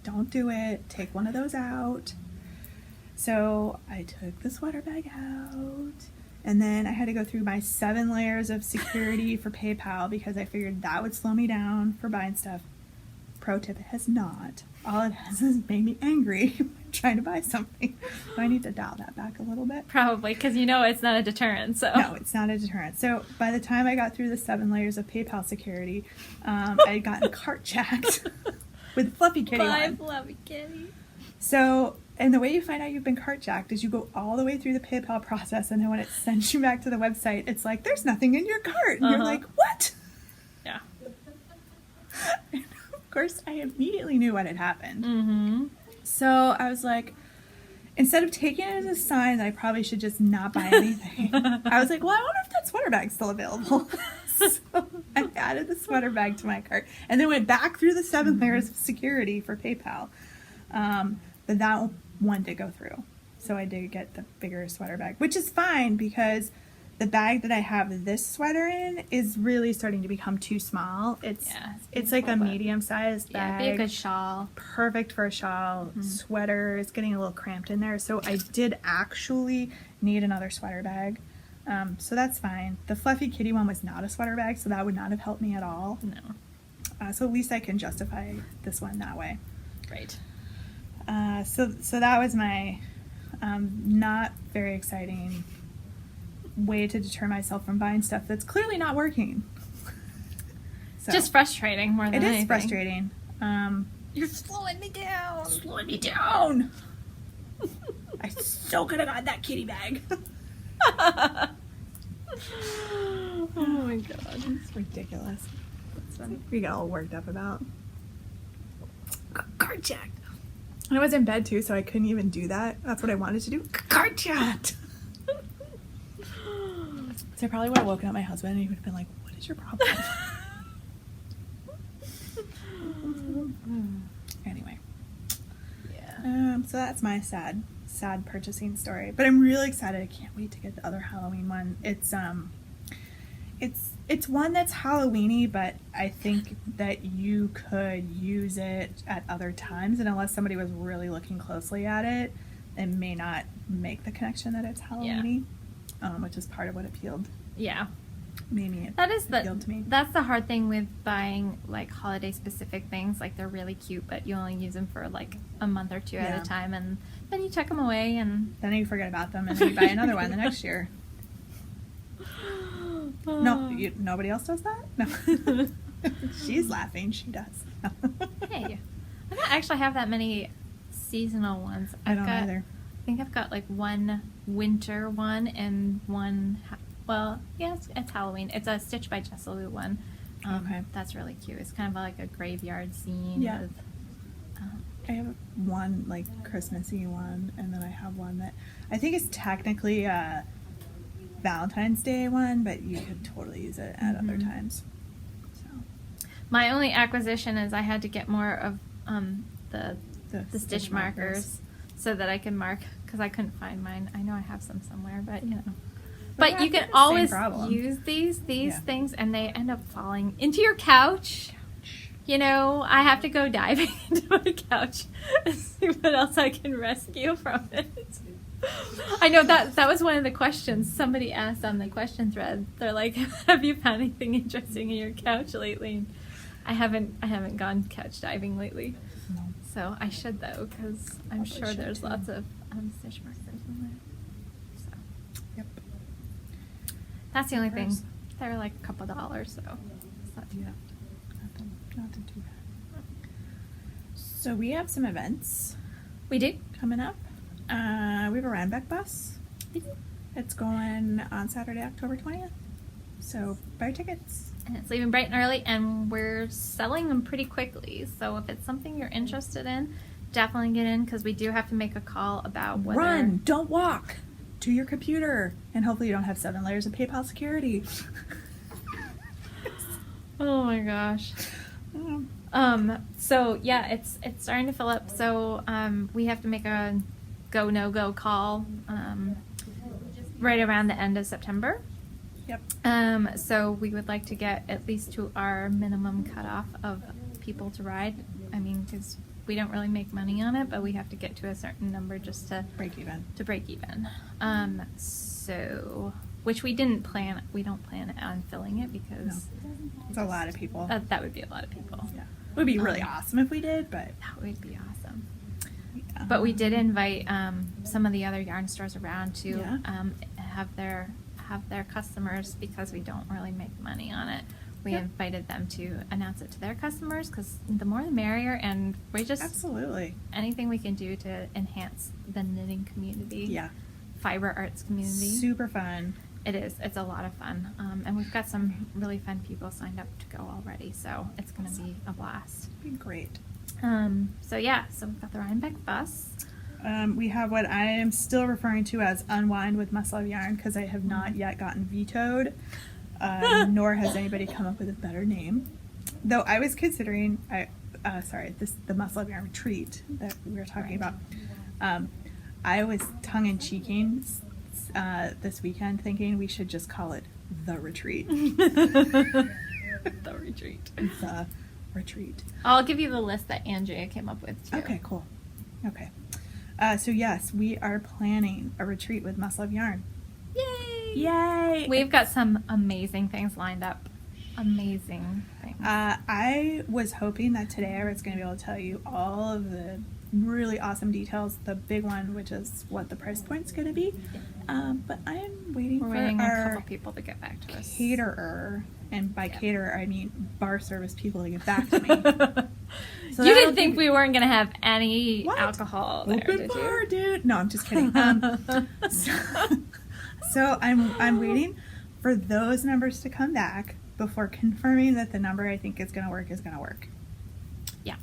don't do it. Take one of those out. So I took the sweater bag out, and then I had to go through my 7 layers of security for PayPal because I figured that would slow me down for buying stuff. Pro tip, it has not. All it has is made me angry trying to buy something. So I need to dial that back a little bit. Probably, because you know it's not a deterrent, so. No, it's not a deterrent. So by the time I got through the 7 layers of PayPal security, I had gotten cart jacked with Fluffy Kitty Bye, one. Fluffy Kitty. So, and the way you find out you've been cart jacked is you go all the way through the PayPal process, and then when it sends you back to the website, it's like, there's nothing in your cart. And you're like, what? Yeah. And of course, I immediately knew what had happened. Mm-hmm. So I was like, instead of taking it as a sign that I probably should just not buy anything, I was like, well, I wonder if that sweater bag's still available. So I added the sweater bag to my cart and then went back through the 7 layers of security for PayPal. But that one did go through. So I did get the bigger sweater bag, which is fine because the bag that I have this sweater in is really starting to become too small. It's like a beautiful, but- medium-sized bag. Yeah, be a good shawl. Perfect for a shawl. Sweater is getting a little cramped in there. So I did actually need another sweater bag. So that's fine. The Fluffy Kitty one was not a sweater bag, so that would not have helped me at all. No. So at least I can justify this one that way. Right. So that was my not very exciting way to deter myself from buying stuff that's clearly not working. So, Just frustrating more than it anything. is frustrating. You're slowing me down. Slow me down. I so could have got that kitty bag. Oh my god. It's ridiculous. That's funny. We got all worked up about. Card checked. I was in bed too, so I couldn't even do that. That's what I wanted to do. Card checked. So I probably would have woken up my husband and he would have been like, what is your problem? Anyway. Yeah. So that's my sad purchasing story. But I'm really excited. I can't wait to get the other Halloween one. It's one that's Halloweeny, but I think that you could use it at other times, and unless somebody was really looking closely at it, it may not make the connection that it's Halloweeny, which is part of what appealed. Yeah. Maybe That is appealed to me. that's the hard thing with buying like holiday specific things. Like they're really cute, but you only use them for like a month or two Yeah. at a time, and then you chuck them away. And Then you forget about them, and then you buy another one the next year. No, nobody else does that? No. She's laughing. She does. Hey, I don't actually have that many seasonal ones. I don't either. I think I've got like one winter one and one. Well, yeah, it's Halloween. It's a Stitch by Jessalou one. Okay. That's really cute. It's kind of like a graveyard scene. Yeah. With, I have one like Christmassy one, and then I have one that I think is technically a Valentine's Day one, but you could totally use it at other times. So My only acquisition is I had to get more of the stitch markers so that I can mark, because I couldn't find mine. I know I have some somewhere, but you know. But you can always use these things, and they end up falling into your couch. You know, I have to go diving into my couch and see what else I can rescue from it. I know that was one of the questions somebody asked on the question thread. They're like, "Have you found anything interesting in your couch lately?" And I haven't gone couch diving lately. No. So I should, though, because I'm sure there's lots of stitch markers in there. So Yep. that's the only thing. They're like a couple $, so it's not too bad. Nothing too bad. So we have some events We do. coming up. We have a Rhinebeck bus. It's going on Saturday, October 20th. So buy tickets. And it's leaving bright and early, and we're selling them pretty quickly. So if it's something you're interested in, definitely get in, because we do have to make a call about whether... Run, don't walk to your computer, and hopefully you don't have 7 layers of PayPal security. Oh my gosh. So yeah, it's starting to fill up. So we have to make a go no go call right around the end of September. Yep. So we would like to get at least to our minimum cutoff of people to ride. I mean, because we don't really make money on it, but we have to get to a certain number just to Break even. So, which we don't plan on filling it, because It's a lot of people. that would be a lot of people. Yeah. It would be really awesome if we did, but That would be awesome. yeah. But we did invite some of the other yarn stores around to Yeah. have their customers, because we don't really make money on it. We Yep. invited them to announce it to their customers, because the more the merrier, and we just Absolutely. anything we can do to enhance the knitting community, Yeah. fiber arts community. Super fun. It is. It's a lot of fun, and we've got some really fun people signed up to go already, so it's going to be a blast. Be great. So we've got the Rhinebeck bus. We have what I am still referring to as Unwind with Must Love Yarn, because I have not yet gotten vetoed, nor has anybody come up with a better name. Though I was considering, the Must Love Yarn retreat that we were talking Right. about. I was tongue-in-cheeking this weekend, thinking we should just call it The Retreat. The retreat. The Retreat. I'll give you the list that Andrea came up with too. Okay, cool. Okay. So yes, we are planning a retreat with Must Love Yarn. Yay! Yay! We've got some amazing things lined up. Amazing things. I was hoping that today I was going to be able to tell you all of the really awesome details. The big one, which is what the price point's going to be. But I am waiting We're for waiting on a our couple people to get back to us. caterer, and by Yeah. caterer I mean bar service people, to get back to me. So You that'll didn't think we weren't going to have any What? alcohol there, Open did bar, you? dude. No, I'm just kidding. So I'm waiting for those numbers to come back before confirming that the number I think is going to work. Yeah.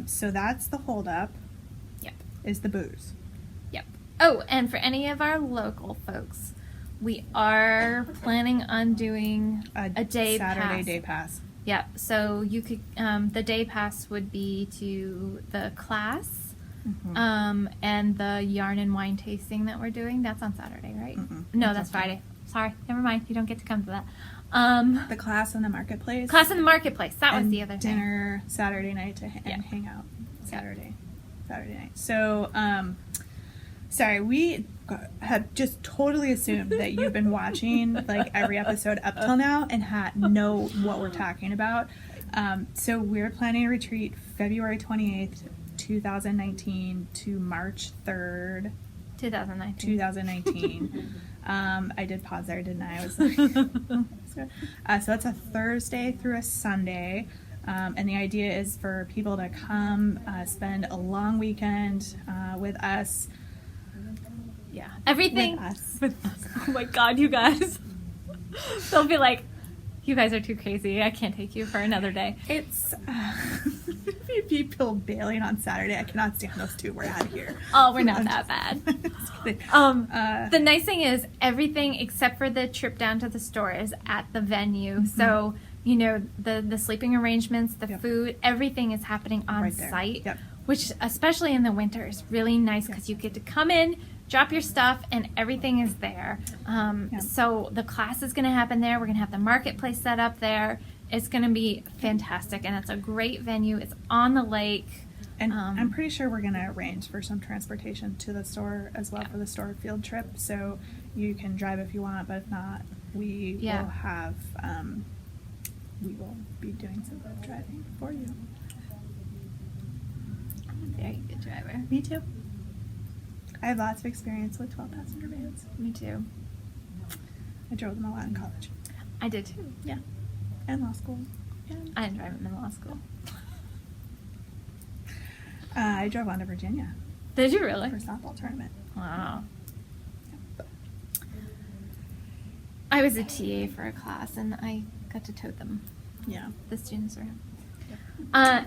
So that's the holdup. Yep. Is the booze. Yep. Oh, and for any of our local folks, we are planning on doing a day Saturday pass. day pass. Yep. So you could the day pass would be to the class, and the yarn and wine tasting that we're doing. That's on Saturday, right? Mm-mm. No, That's that's on Friday. Sorry, never mind. You don't get to come to that. The class in the marketplace. Class in the marketplace. That was and the other thing. dinner Saturday night to Yeah. hang out. Saturday night. So, sorry, we had just totally assumed that you've been watching like every episode up till now and know what we're talking about. So we're planning a retreat February 28th, 2019 to March 3rd, 2019. 2019. I did pause there, didn't I? I was like, so that's a Thursday through a Sunday. And the idea is for people to come spend a long weekend with us. Yeah. Everything. With us. With us. Oh my God, you guys. They'll be like, You guys are too crazy. I can't take you for another day. It's people bailing on Saturday. I cannot stand those two. We're out of here. Oh, we're not that bad. Just kidding. The nice thing is everything except for the trip down to the store is at the venue. So, you know, the sleeping arrangements, the food, everything is happening on Right there. site, Yep. which especially in the winter is really nice because you get to come in, drop your stuff, and everything is there. So the class is going to happen there. We're going to have the marketplace set up there. It's going to be fantastic, and it's a great venue. It's on the lake. And I'm pretty sure we're going to arrange for some transportation to the store as well for the store field trip. So you can drive if you want, but if not, we will have, we will be doing some driving for you. I'm a very good driver. Me too. I have lots of experience with 12-passenger vans. Me too. I drove them a lot in college. I did too. Yeah. And law school. And I didn't drive them in law school. I drove on to Virginia Did you really? for a softball tournament. Wow. I was a TA for a class, and I got to tote them. Yeah. The students around.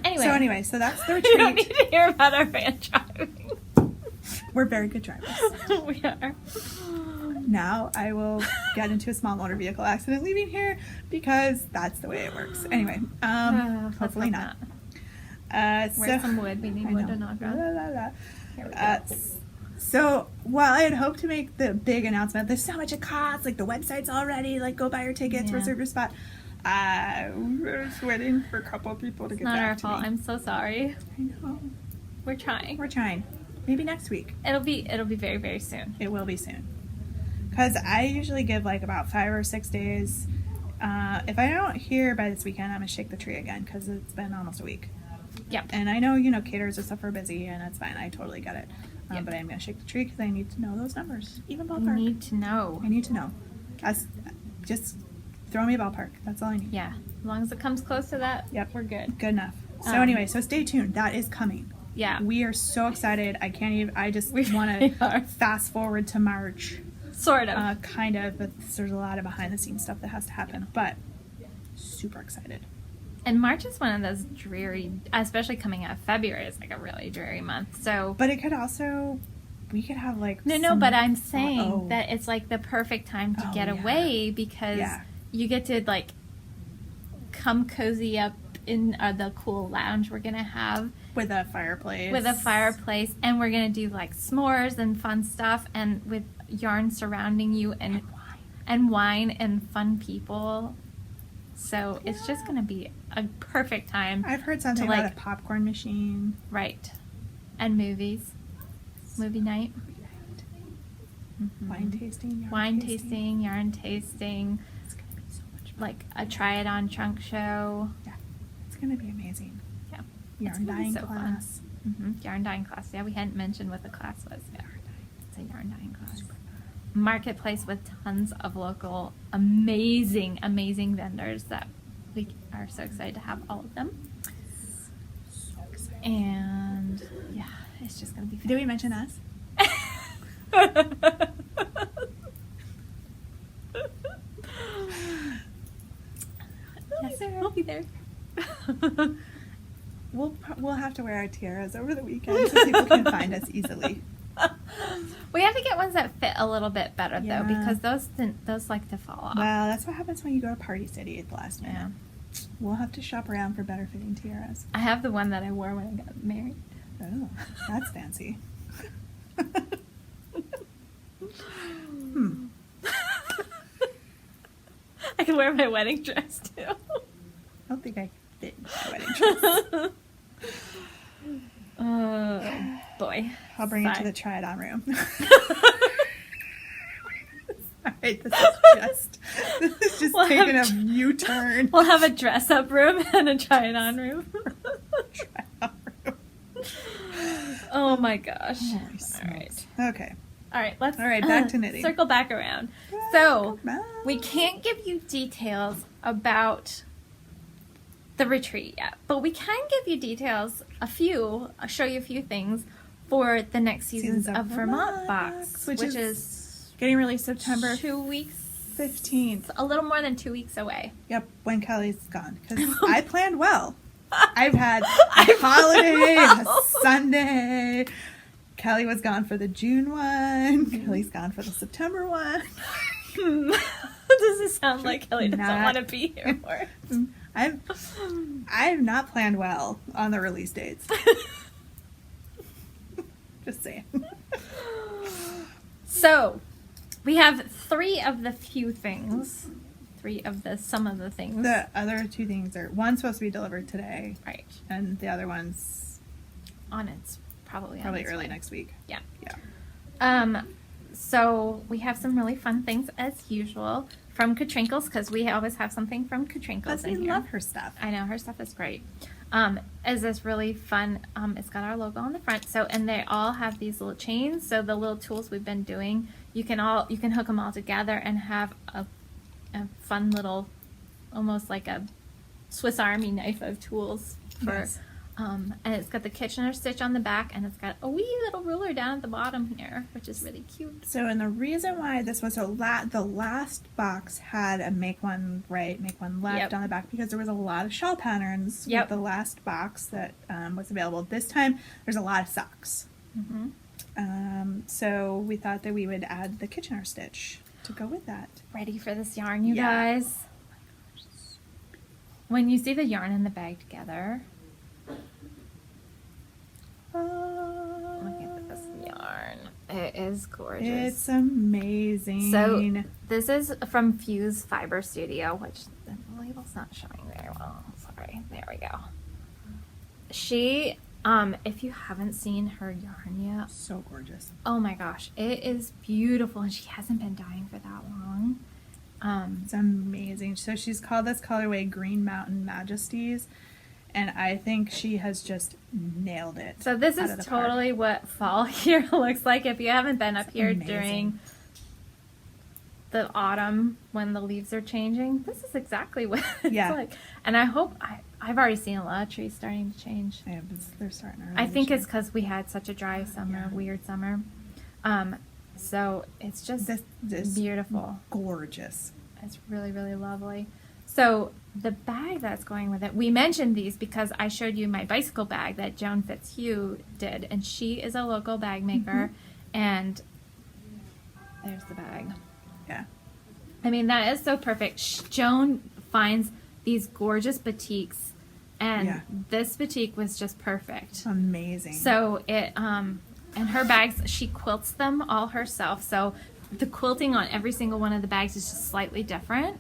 Anyway. So that's the You don't retreat. need to hear about our van driving. We're very good drivers. We are. Now I will get into a small motor vehicle accident leaving here because that's the way it works. Anyway, Let's hopefully hope not. Where's some wood? We need I wood know. to knock La, on. la, la. Here we go. So while I had hoped to make the big announcement, there's so much it costs, like the website's all ready, like go buy your tickets, Yeah. reserve your spot. We're just waiting for a couple of people to It's get not back our to fault. me. I'm so sorry. I know. We're trying. We're trying. Maybe next week. It'll be very, very soon. It will be soon. Because I usually give like about 5 or 6 days. If I don't hear by this weekend, I'm going to shake the tree again because it's been almost a week. Yep. And I know, caterers and stuff are busy and that's fine. I totally get it. Yep. But I'm going to shake the tree because I need to know those numbers. Even You ballpark. need to know. I need to know. Just throw me a ballpark. That's all I need. Yeah. As long as it comes close to that, Yep. we're good. Good enough. So Um, so stay tuned. That is coming. Yeah. We are so excited. I can't even, I just We want really are. to fast forward to March. Sort of. Kind of, but there's a lot of behind the scenes stuff that has to happen. But super excited. And March is one of those dreary, especially coming out of February, is like a really dreary month. So But it could also, we could have like no, but I'm saying Oh. that it's like the perfect time to Oh, get yeah. away because Yeah. you get to like come cozy up in the cool lounge we're gonna have with a fireplace. and we're gonna do like s'mores and fun stuff and with yarn surrounding you and wine and fun people. So it's just gonna be a perfect time. I've heard something to, about like- a popcorn machine. Right. And movies. Movie night. Mhm. Wine tasting. Wine tasting, yarn tasting, It's gonna be so much fun. like a try it on trunk show. Yeah, it's gonna be amazing. Yeah. Yarn gonna be dyeing so fun. class. Yarn dyeing class. Yeah, we hadn't mentioned what the class was. Yeah. It's a yarn dyeing class. Marketplace with tons of local amazing vendors that we are so excited to have all of them. So excited. And yeah, it's just gonna be fun. Did we mention us? Yes, sir. We'll be there. We'll have to wear our tiaras over the weekend so people can find us easily. We have to get ones that fit a little bit better Yeah. though, because those like to fall off. Well, that's what happens when you go to Party City at the last minute. Yeah. We'll have to shop around for better fitting tiaras. I have the one that I wore when I got married. Oh, that's fancy. I can wear my wedding dress too. I don't think I fit in my wedding dress. Oh boy. I'll bring it to Sigh. the try it on room. Alright, this is just We'll taking a have- U-turn. We'll have a dress up room and a try it on room. Try it on room. Oh my gosh. Holy All right. smokes. Okay. All right, let's back to knitting. Circle back around. So, Back. we can't give you details about the retreat yet, but we can give you details, I'll show you a few things for the next seasons of Vermont Box, which is getting released September 2 weeks 15th. A little more than 2 weeks away. Yep, when Kelly's gone. Because I planned well. I've had a holiday, a Sunday. Kelly was gone for the June one. Kelly's gone for the September one. Does it sound like Kelly doesn't want to be here for it? I've not planned well on the release dates. Just saying. So, we have some of the things. The other two things are, one's supposed to be delivered today. Right. And the other one's probably early way. next week. Yeah. Yeah. So we have some really fun things as usual from Katrinkles, because we always have something from Katrinkles Because we in here. love her stuff. I know, her stuff is great. Is this really fun? It's got our logo on the front. So, and they all have these little chains. So the little tools we've been doing, you can hook them all together and have a fun little, almost like a Swiss Army knife of tools for. Yes. And it's got the Kitchener stitch on the back, and it's got a wee little ruler down at the bottom here, which is really cute. So, and the reason why this was the last box had a make one right, make one left Yep. on the back, because there was a lot of shawl patterns Yep. with the last box that was available. This time, there's a lot of socks. Mm-hmm. So we thought that we would add the Kitchener stitch to go with that. Ready for this yarn, you Yeah. guys? When you see the yarn and the bag together, look at this yarn. It is gorgeous. It's amazing. So this is from Fuse Fiber Studio, which the label's not showing very well. Sorry. There we go. She, if you haven't seen her yarn yet, so gorgeous. oh my gosh, it is beautiful, and she hasn't been dyeing for that long. It's amazing. So she's called this colorway Green Mountain Majesties, and I think she has just nailed it. So this out is of the park. totally what fall here looks like. If you haven't been up here amazing. during the autumn when the leaves are changing, this is exactly what it's Yeah. like. And I hope, I've already seen a lot of trees starting to change. Yeah, they're starting early I this think year. it's because we had such a dry summer, Yeah. weird summer. So it's just this beautiful. gorgeous. It's really, really lovely. So the bag that's going with it, we mentioned these because I showed you my bicycle bag that Joan Fitzhugh did, and she is a local bag maker, and there's the bag. Yeah. I mean, that is so perfect. Joan finds these gorgeous batiks, and Yeah. this batik was just perfect. Amazing. So it, and her bags, she quilts them all herself. So the quilting on every single one of the bags is just slightly different.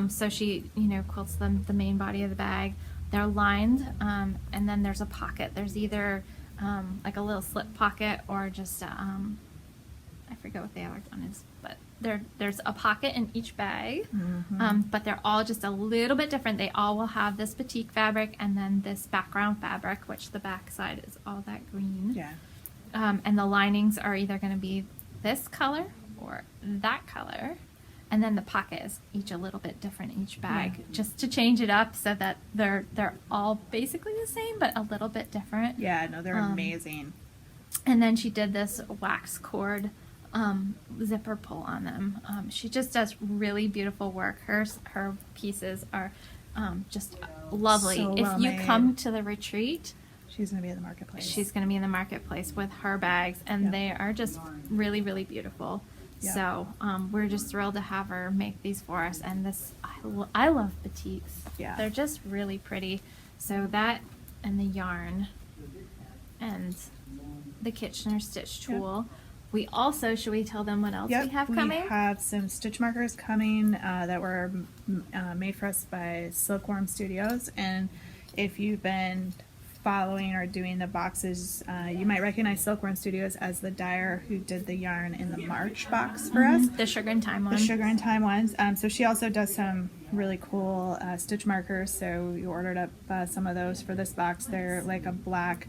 So she, quilts them, the main body of the bag. They're lined, and then there's a pocket. There's either like a little slip pocket or just, I forget what the other one is, but there's a pocket in each bag. But they're all just a little bit different. They all will have this batik fabric and then this background fabric, which the back side is all that green. yeah. And the linings are either going to be this color or that color. And then the pocket is each a little bit different in each bag, just to change it up so that they're all basically the same, but a little bit different. Yeah, no, they're amazing. And then she did this wax cord zipper pull on them. She just does really beautiful work. Her pieces are just lovely. So if well you made. come to the retreat, She's going to be in the marketplace. she's going to be in the marketplace with her bags, and Yep. they are just really, really beautiful. Yep. So we're just thrilled to have her make these for us. And this, I love batiks. Yeah. They're just really pretty. So that and the yarn and the Kitchener stitch Yep. tool. We also, should we tell them what else Yep, we have coming? We have some stitch markers coming that were made for us by Silkworm Studios, and if you've been following or doing the boxes, you might recognize Silkworm Studios as the dyer who did the yarn in the March box for us. The sugar and time one. The sugar and time ones. So she also does some really cool stitch markers. So we ordered up some of those for this box. They're like a black.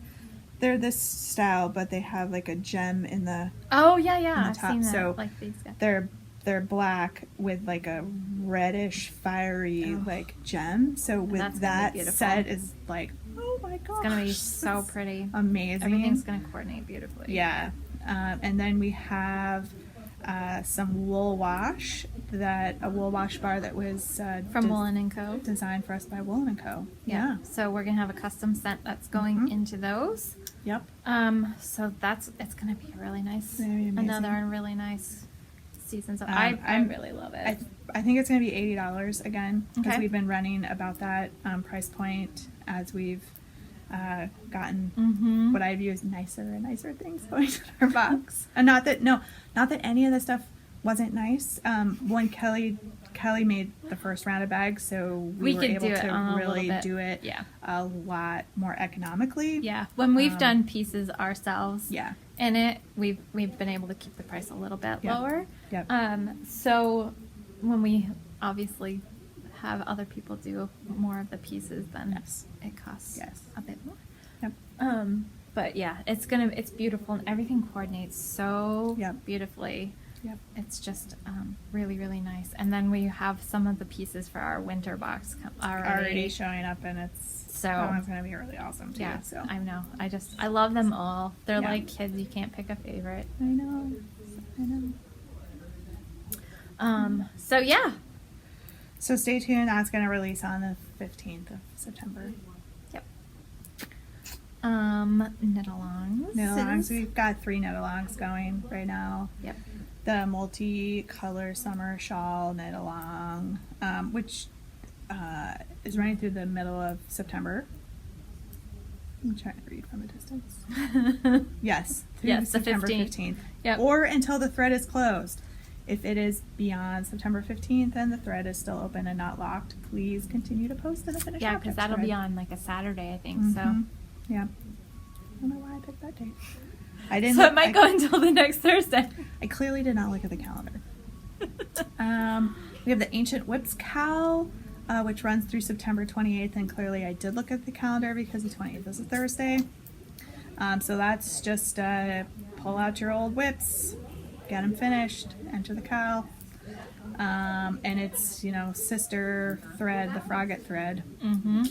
They're this style, but they have like a gem in the. Oh yeah, yeah. on the I've top. seen that. So like these guys. they're black with like a reddish, fiery like gem. So with That's gonna be that beautiful. set is like, oh my gosh, It's gonna be so it's pretty. amazing. Everything's gonna coordinate beautifully. Yeah. And then we have some wool wash that a wool wash bar that was From Woolen & Co. designed for us by Woolen & Co. Yeah. So we're gonna have a custom scent that's going Mhm. into those. Yep. So it's gonna be really nice. It's gonna be amazing. Another really nice season. So I really love it. I think it's going to be $80 again, because Okay. we've been running about that price point as we've gotten Mm-hmm. what I view as nicer and nicer things going in our box. And not that any of the stuff wasn't nice. When Kelly made the first round of bags, so we were could able do it to on a little really bit. do it Yeah. a lot more economically. Yeah. When we've Um, done pieces ourselves Yeah. in it, we've been able to keep the price a little bit Yep. lower. Yep. So when we obviously have other people do more of the pieces, then Yes. it costs Yes. a bit more. Yep. But yeah, it's beautiful and everything coordinates so Yep. beautifully. Yep. It's just really, really nice. And then we have some of the pieces for our winter box Already showing up, and that one's going to be really awesome too. Yeah, So I know. I love them all. They're Yeah. like kids. You can't pick a favorite. I know. So yeah. So stay tuned. That's going to release on the 15th of September. Yep. Knit-alongs. Knit-alongs. We've got 3 knit-alongs going right now. Yep. The multi-color summer shawl knit-along, which is running through the middle of September. I'm trying to read from a distance. Yes, through Yes, the September 15th. 15th. Yep. Or until the thread is closed. If it is beyond September 15th and the thread is still open and not locked, please continue to post in the finished Yeah, objects because that'll be thread. on like a Saturday, I think. Mhm. Yeah. I don't know why I picked that date. I So didn't. so it might go until the next Thursday. I clearly did not look at the calendar. We have the Ancient Whips cowl, which runs through September 28th, and clearly I did look at the calendar because the 28th is a Thursday. So that's just pull out your old whips, get them finished, enter the cowl. And it's, sister thread, the Frogget thread. Mm-hmm.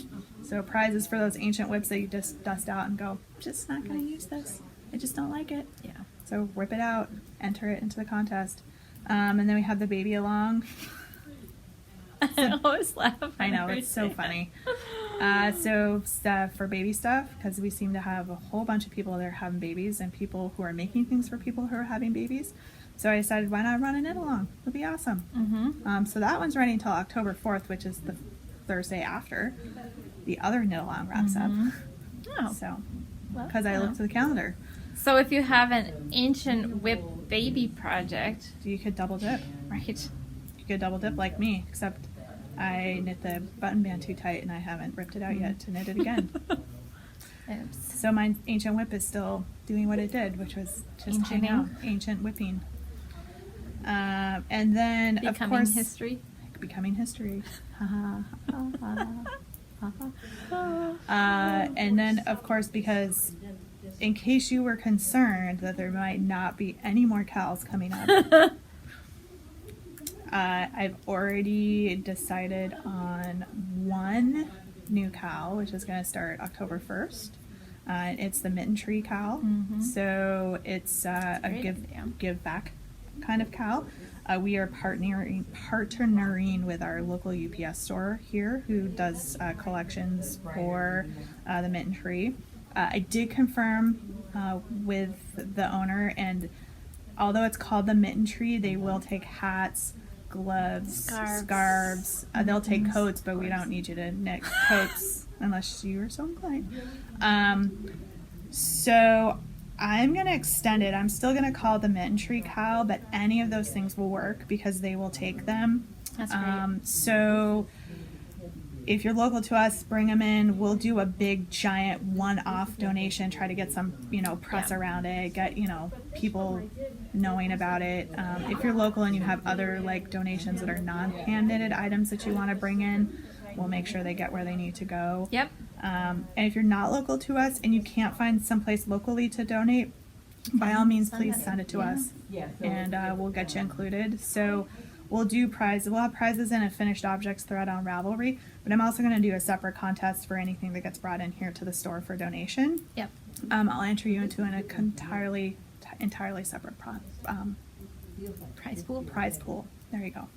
So prizes for those ancient whips that you just dust out and go, just not going to use this. I just don't like it. Yeah. So whip it out, enter it into the contest. And then we have the baby along. I always laugh. I know, it's so funny. So stuff for baby stuff, because we seem to have a whole bunch of people that are having babies and people who are making things for people who are having babies. So I decided, why not run a knit along? It'll be awesome. Mm-hmm. So that one's running until October 4th, which is the Thursday after the other knit along wraps up. Oh. So, Well, because I looked at the calendar, So if you have an ancient whip baby project, you could double dip. right? You could double dip like me, except I knit the button band too tight and I haven't ripped it out yet to knit it again. Oops. So my ancient whip is still doing what it did, which was just hang out, ancient whipping. And then, of Becoming course, history. becoming history. And then, of course, because in case you were concerned that there might not be any more cows coming up, I've already decided on one new cow, which is going to start October 1st. It's the Mitten Tree cow. Mhm. So it's a Great idea. give back kind of cow. We are partnering with our local UPS store here, who does collections for the Mitten Tree. I did confirm with the owner, and although it's called the Mitten Tree, they will take hats, gloves, scarves. They'll take coats, but we don't need you to knit coats unless you are so inclined. So I'm going to extend it. I'm still going to call it the Mitten Tree cow, but any of those things will work because they will take them. That's great. So if you're local to us, bring them in. We'll do a big, giant, one-off donation. Try to get some, press around it. Get, people knowing about it. If you're local and you have other donations that are non-hand knitted items that you want to bring in, we'll make sure they get where they need to go. Yep. And if you're not local to us and you can't find someplace locally to donate, by all means, please send it to us, and we'll get you included. So we'll do We'll have prizes in a finished objects thread on Ravelry, but I'm also going to do a separate contest for anything that gets brought in here to the store for donation. Yep. I'll enter you into an entirely separate Prize pool. prize pool. There you go.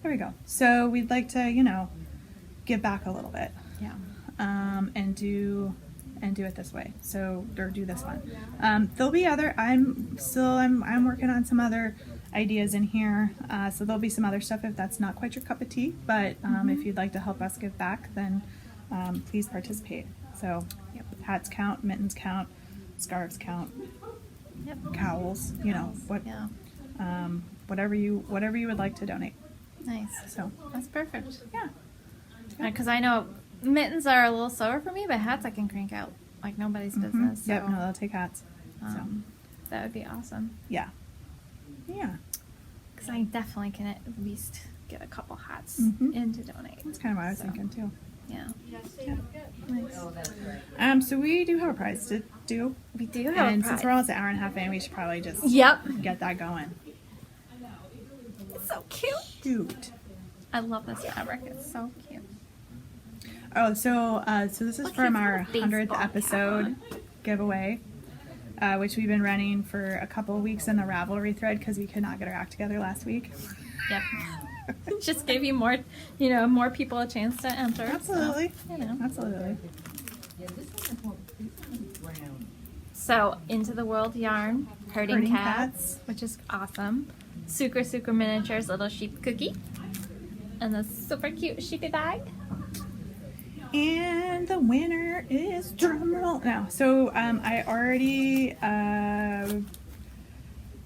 There we go. So we'd like to, you know, give back a little bit, Yeah. and do it this way. So, or do this one. There'll be other. I'm working on some other ideas in here. So there'll be some other stuff if that's not quite your cup of tea. But if you'd like to help us give back, then please participate. So, Yep. hats count, mittens count, scarves count, Yep. cowls. You know what? Yeah. Whatever you would like to donate. Nice. So That's perfect. yeah. Because I know mittens are a little slower for me, but hats I can crank out like nobody's business. So, Yep. No, they'll take hats. that would be awesome. Yeah. Yeah. Because I definitely can at least get a couple hats in to donate. That's kind of what I was So, thinking too. Yeah. Nice. So we do have a prize to do, We do have and a prize. since we're almost an hour and a half in, we should probably just Yep. get that going. It's so cute. Cute. I love this fabric. It's so cute. Oh, so this is Look, from he's got our a 100th baseball cap episode on. giveaway, which we've been running for a couple of weeks in the Ravelry thread because we could not get our act together last week. Yep. Just gave you more, you know, more people a chance to enter. Absolutely. So, you know. Absolutely. So, Into the World yarn, herding Herding cats, which is awesome. Sucre Miniatures little sheep cookie. And the super cute sheepy bag. And the winner is drumroll. No, so I already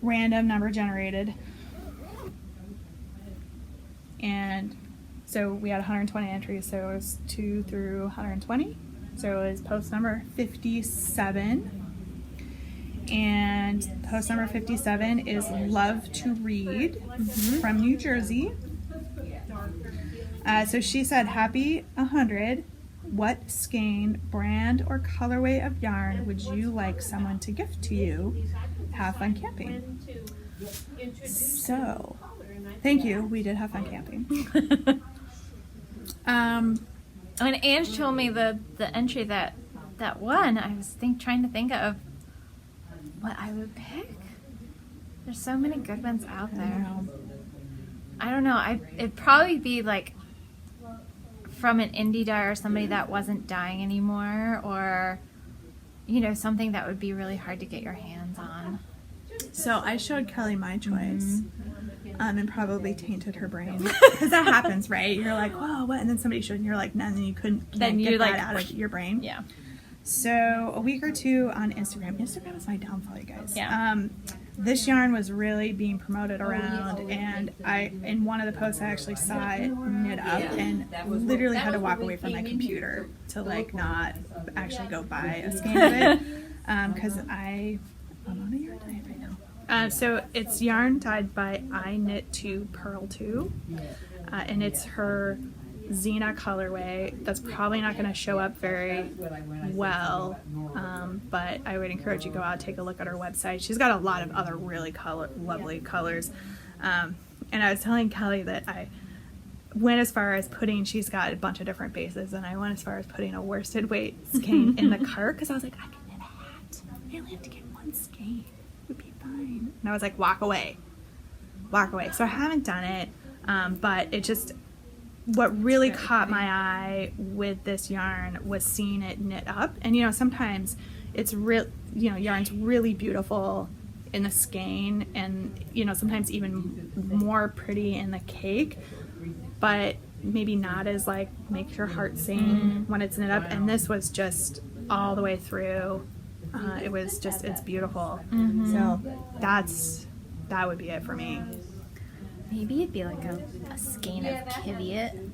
random number generated, and so we had 120 entries. So it was 2 through 120. So it was post number 57, and post number 57 is Love to Read from New Jersey. So she said, happy 100. What skein, brand, or colorway of yarn would you like someone to gift to you? Have fun camping. So, thank you. We did have fun camping. When Ange told me the entry that won, I was trying to think of what I would pick. There's so many good ones out there. I don't know. It'd probably be like from an indie dye or somebody that wasn't dyeing anymore, or you know, something that would be really hard to get your hands on. So I showed Kelly my choice, and probably tainted her brain because that happens, right? You're like, whoa, what? And then somebody showed, and you're like, no, and then you can't Then get you're that like, out of your brain. Yeah. So a week or two on Instagram. Instagram is my downfall, you guys. Yeah. This yarn was really being promoted around, and in one of the posts I actually saw it knit up, and literally had to walk away from my computer to like not actually go buy a skein of it, because I'm on a yarn diet right now. So it's yarn dyed by I Knit 2 Purl 2, and it's her Xena colorway. That's probably not going to show up very well, but I would encourage you to go out, take a look at her website. She's got a lot of other really lovely colors, and I was telling Kelly that I went as far as putting, she's got a bunch of different bases, and I went as far as putting a worsted weight skein in the cart because I was like, I can knit a hat. I only have to get one skein. It would be fine. And I was like, walk away. So I haven't done it, but it just, what really caught my eye with this yarn was seeing it knit up. And you know, sometimes it's real, you know, yarn's really beautiful in the skein, and you know, sometimes even more pretty in the cake, but maybe not as like makes your heart sing when it's knit up. And this was just all the way through. It was just, it's beautiful. So that would be it for me. Maybe it'd be like a skein of Kiviot.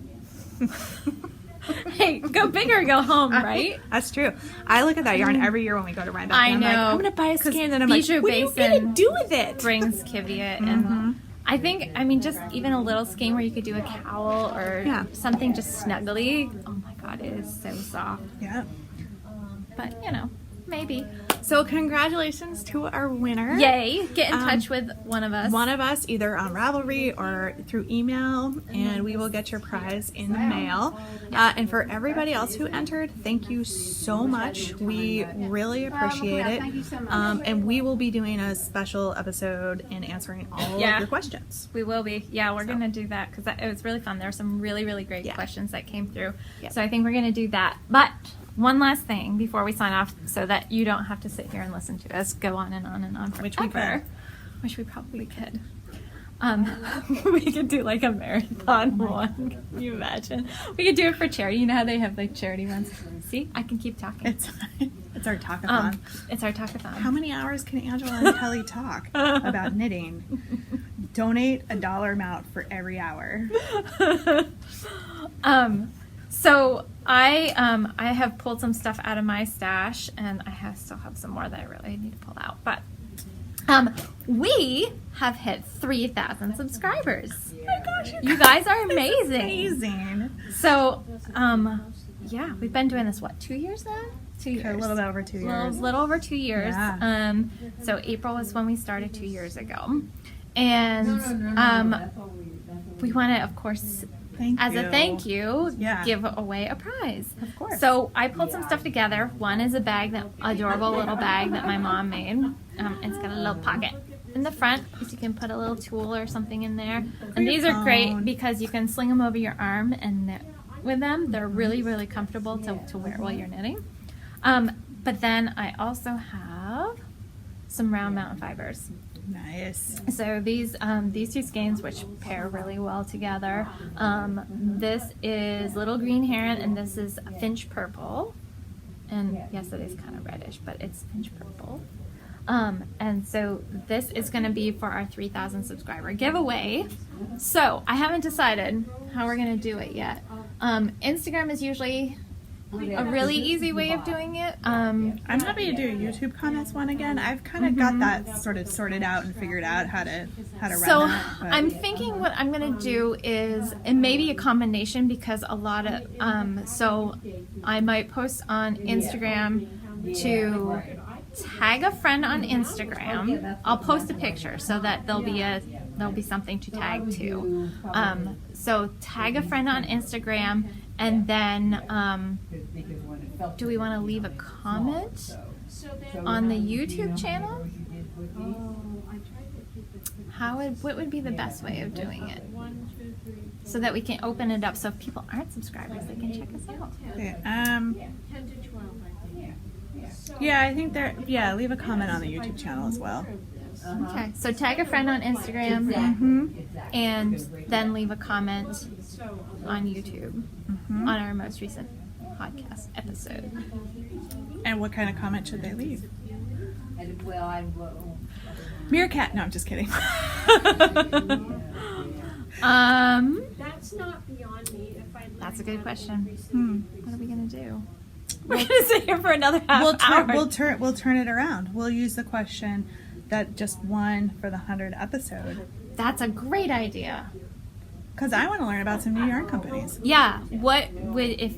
Hey, go big or go home, right? That's true. I look at that yarn every year when we go to Rhinebeck. I and I'm know. like, I'm going to buy a skein, and then I'm Bijou like, what are you Basin going to do with it? Brings Kiviot, and I think, I mean, just even a little skein where you could do a cowl or something just snuggly. Oh my god, it is so soft. Yeah. But you know, maybe. So congratulations to our winner. Yay! Get in touch with one of us. One of us, either on Ravelry or through email, and we will get your prize in the mail. And for everybody else who entered, thank you so much. We really appreciate it. Thank you so much. And we will be doing a special episode and answering all of your questions. We will be. Yeah, we're going to do that because it was really fun. There were some really, really great questions that came through. Yep. So I think we're going to do that. But one last thing before we sign off so that you don't have to sit here and listen to us go on and on and on forever. Which we could. Which we probably could. We could do like a marathon one. Can you imagine? We could do it for charity. You know how they have like charity ones? See? I can keep talking. It's our talkathon. It's our talkathon. How many hours can Angela and Kelly talk about knitting? Donate $1 amount for every hour. So I have pulled some stuff out of my stash, and I still have some more that I really need to pull out. But we have hit 3,000 subscribers. Oh my gosh, you guys are amazing. Amazing. So yeah, we've been doing this 2 years now? 2 years. A little bit over 2 years. A little over 2 years. Yeah. So April was when we started 2 years ago, and we want to, of course, as a thank you, give away a prize. Of course. So I pulled some stuff together. One is a bag, that adorable little bag that my mom made. It's got a little pocket in the front, so you can put a little tool or something in there. And these are great because you can sling them over your arm and knit with them. They're really, really comfortable to wear while you're knitting. But then I also have some round mountain fibers. Nice. So these two skeins, which pair really well together. This is Little Green Heron, and this is Finch Purple. And yes, it is kind of reddish, but it's Finch Purple. And so this is going to be for our 3,000 subscriber giveaway. So I haven't decided how we're going to do it yet. Instagram is usually a really easy way of doing it. I'm happy to do a YouTube comments one again. I've kind of got that sort of sorted out and figured out how to run that. But I'm thinking what I'm going to do is, it may be a combination because a lot of, so I might post on Instagram to tag a friend on Instagram. I'll post a picture so that there'll be something to tag to. So tag a friend on Instagram, and then do we want to leave a comment on the YouTube channel? What would be the best way of doing it? So that we can open it up, so if people aren't subscribers, they can check us out. Okay, yeah, I think leave a comment on the YouTube channel as well. Okay, so tag a friend on Instagram, and then leave a comment on YouTube on our most recent podcast episode. And what kind of comment should they leave? Meerkat. No, I'm just kidding. That's not beyond me. That's a good question. What are we gonna do? We're gonna sit here for another half hour. We'll turn it around. We'll use the question that just won for the 100th episode. That's a great idea. Because I want to learn about some new yarn companies. Yeah. What would if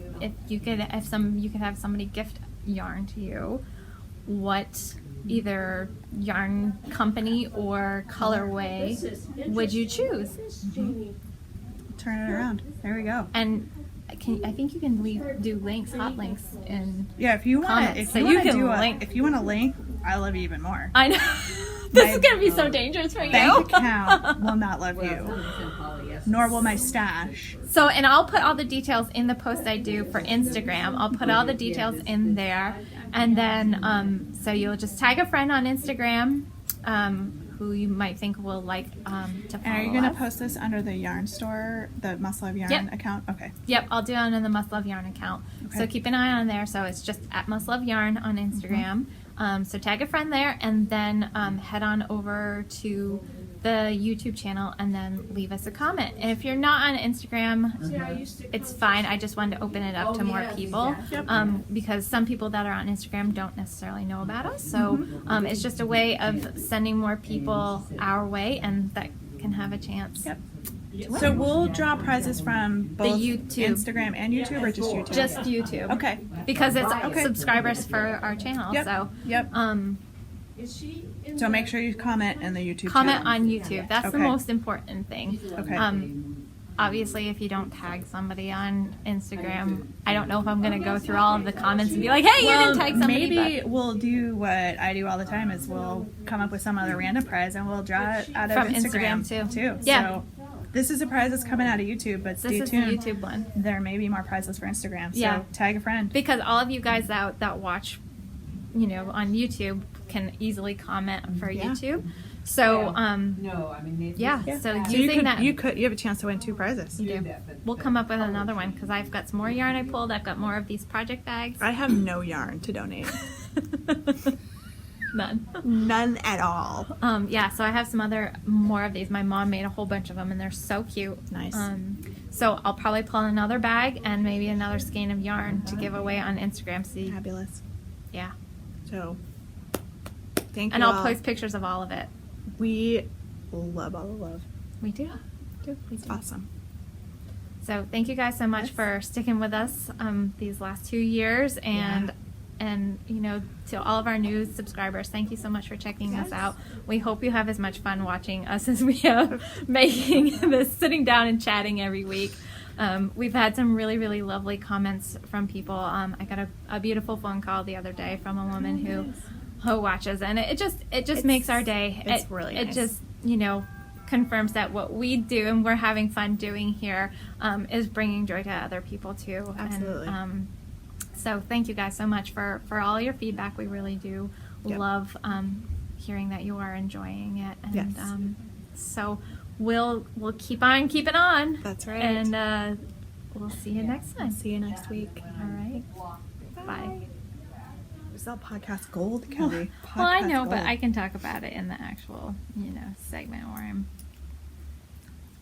you could have somebody gift yarn to you? What either yarn company or colorway would you choose? Turn it around. There we go. And I think you can do links, hot links, in if you want comments. if you want to link, I love you even more. I know. This is gonna be so dangerous for you. Bank account will not love you, nor will my stash. So, and I'll put all the details in the post I do for Instagram. I'll put all the details in there, and then so you'll just tag a friend on Instagram who you might think will like to follow. And are you going to post this under the yarn store, the Must Love Yarn account? Okay. Yep, I'll do it on the Must Love Yarn account. Okay. So keep an eye on there. So it's just at Must Love Yarn on Instagram. So tag a friend there, and then head on over to the YouTube channel and then leave us a comment. And if you're not on Instagram, it's fine. I just wanted to open it up to more people because some people that are on Instagram don't necessarily know about us. So it's just a way of sending more people our way, and that can have a chance So we'll draw prizes from both YouTube. Instagram and YouTube, or just YouTube? Just YouTube. Okay. Because it's Okay. subscribers for our channel. Yep. So Yep. Is she in So the- make sure you comment in the YouTube comment channel. on YouTube. That's the Okay. most important thing. Okay. Obviously, if you don't tag somebody on Instagram, I don't know if I'm going to go through all of the comments and be like, hey, you didn't tag somebody. maybe but we'll do what I do all the time is we'll come up with some other random prize and we'll draw it out of From Instagram, Instagram, too. too. Yeah. So this is a prize that's coming out of YouTube, but this stay is tuned. the YouTube one. There may be more prizes for Instagram. So Yeah. tag a friend. Because all of you guys that watch, on YouTube can easily comment for Yeah. YouTube. So, No, I mean, yeah. Yeah. So So using that, you have a chance to win 2 prizes. you do. We'll come up with another one because I've got some more yarn I pulled. I've got more of these project bags. I have no yarn to donate. None. None at all. Yeah, so I have some more of these. My mom made a whole bunch of them, and they're so cute. Nice. So I'll probably pull another bag and maybe another skein of yarn to give away on Instagram. See, Fabulous. yeah, So thank you and all. I'll post pictures of all of it. We love all the love. We do. We It's do. awesome. So thank you guys so much Yes. for sticking with us these last 2 years, and to all of our new subscribers, thank you so much for checking us out. We hope you have as much fun watching us as we have making this, sitting down and chatting every week. We've had some really, really lovely comments from people. I got a beautiful phone call the other day from a woman who watches, and it just makes our day. It's really It nice. just confirms that what we do and we're having fun doing here is bringing joy to other people too. Absolutely. And, so thank you guys so much for all your feedback. We really do Yep. love hearing that you are enjoying it. And Yes. so we'll keep on keeping on. That's right. And we'll see you next time. See you next week. All right. Bye. Is that podcast gold, Kelly? Well, I Podcast know, but gold. I can talk about it in the actual, segment where I'm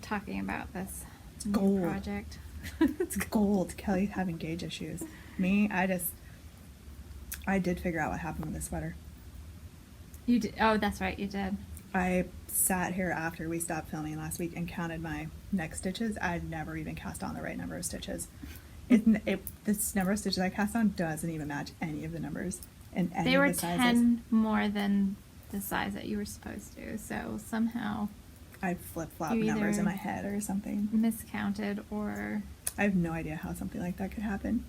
talking about this new gold. project. It's gold. Kelly having gauge issues. Me, I did figure out what happened with the sweater. You did? Oh, that's right, you did. I sat here after we stopped filming last week and counted my neck stitches. I'd never even cast on the right number of stitches. This number of stitches I cast on doesn't even match any of the numbers in any They were of the sizes. 10 more than the size that you were supposed to, so somehow I flip-flop You numbers in either- my head or something. miscounted or I have no idea how something like that could happen.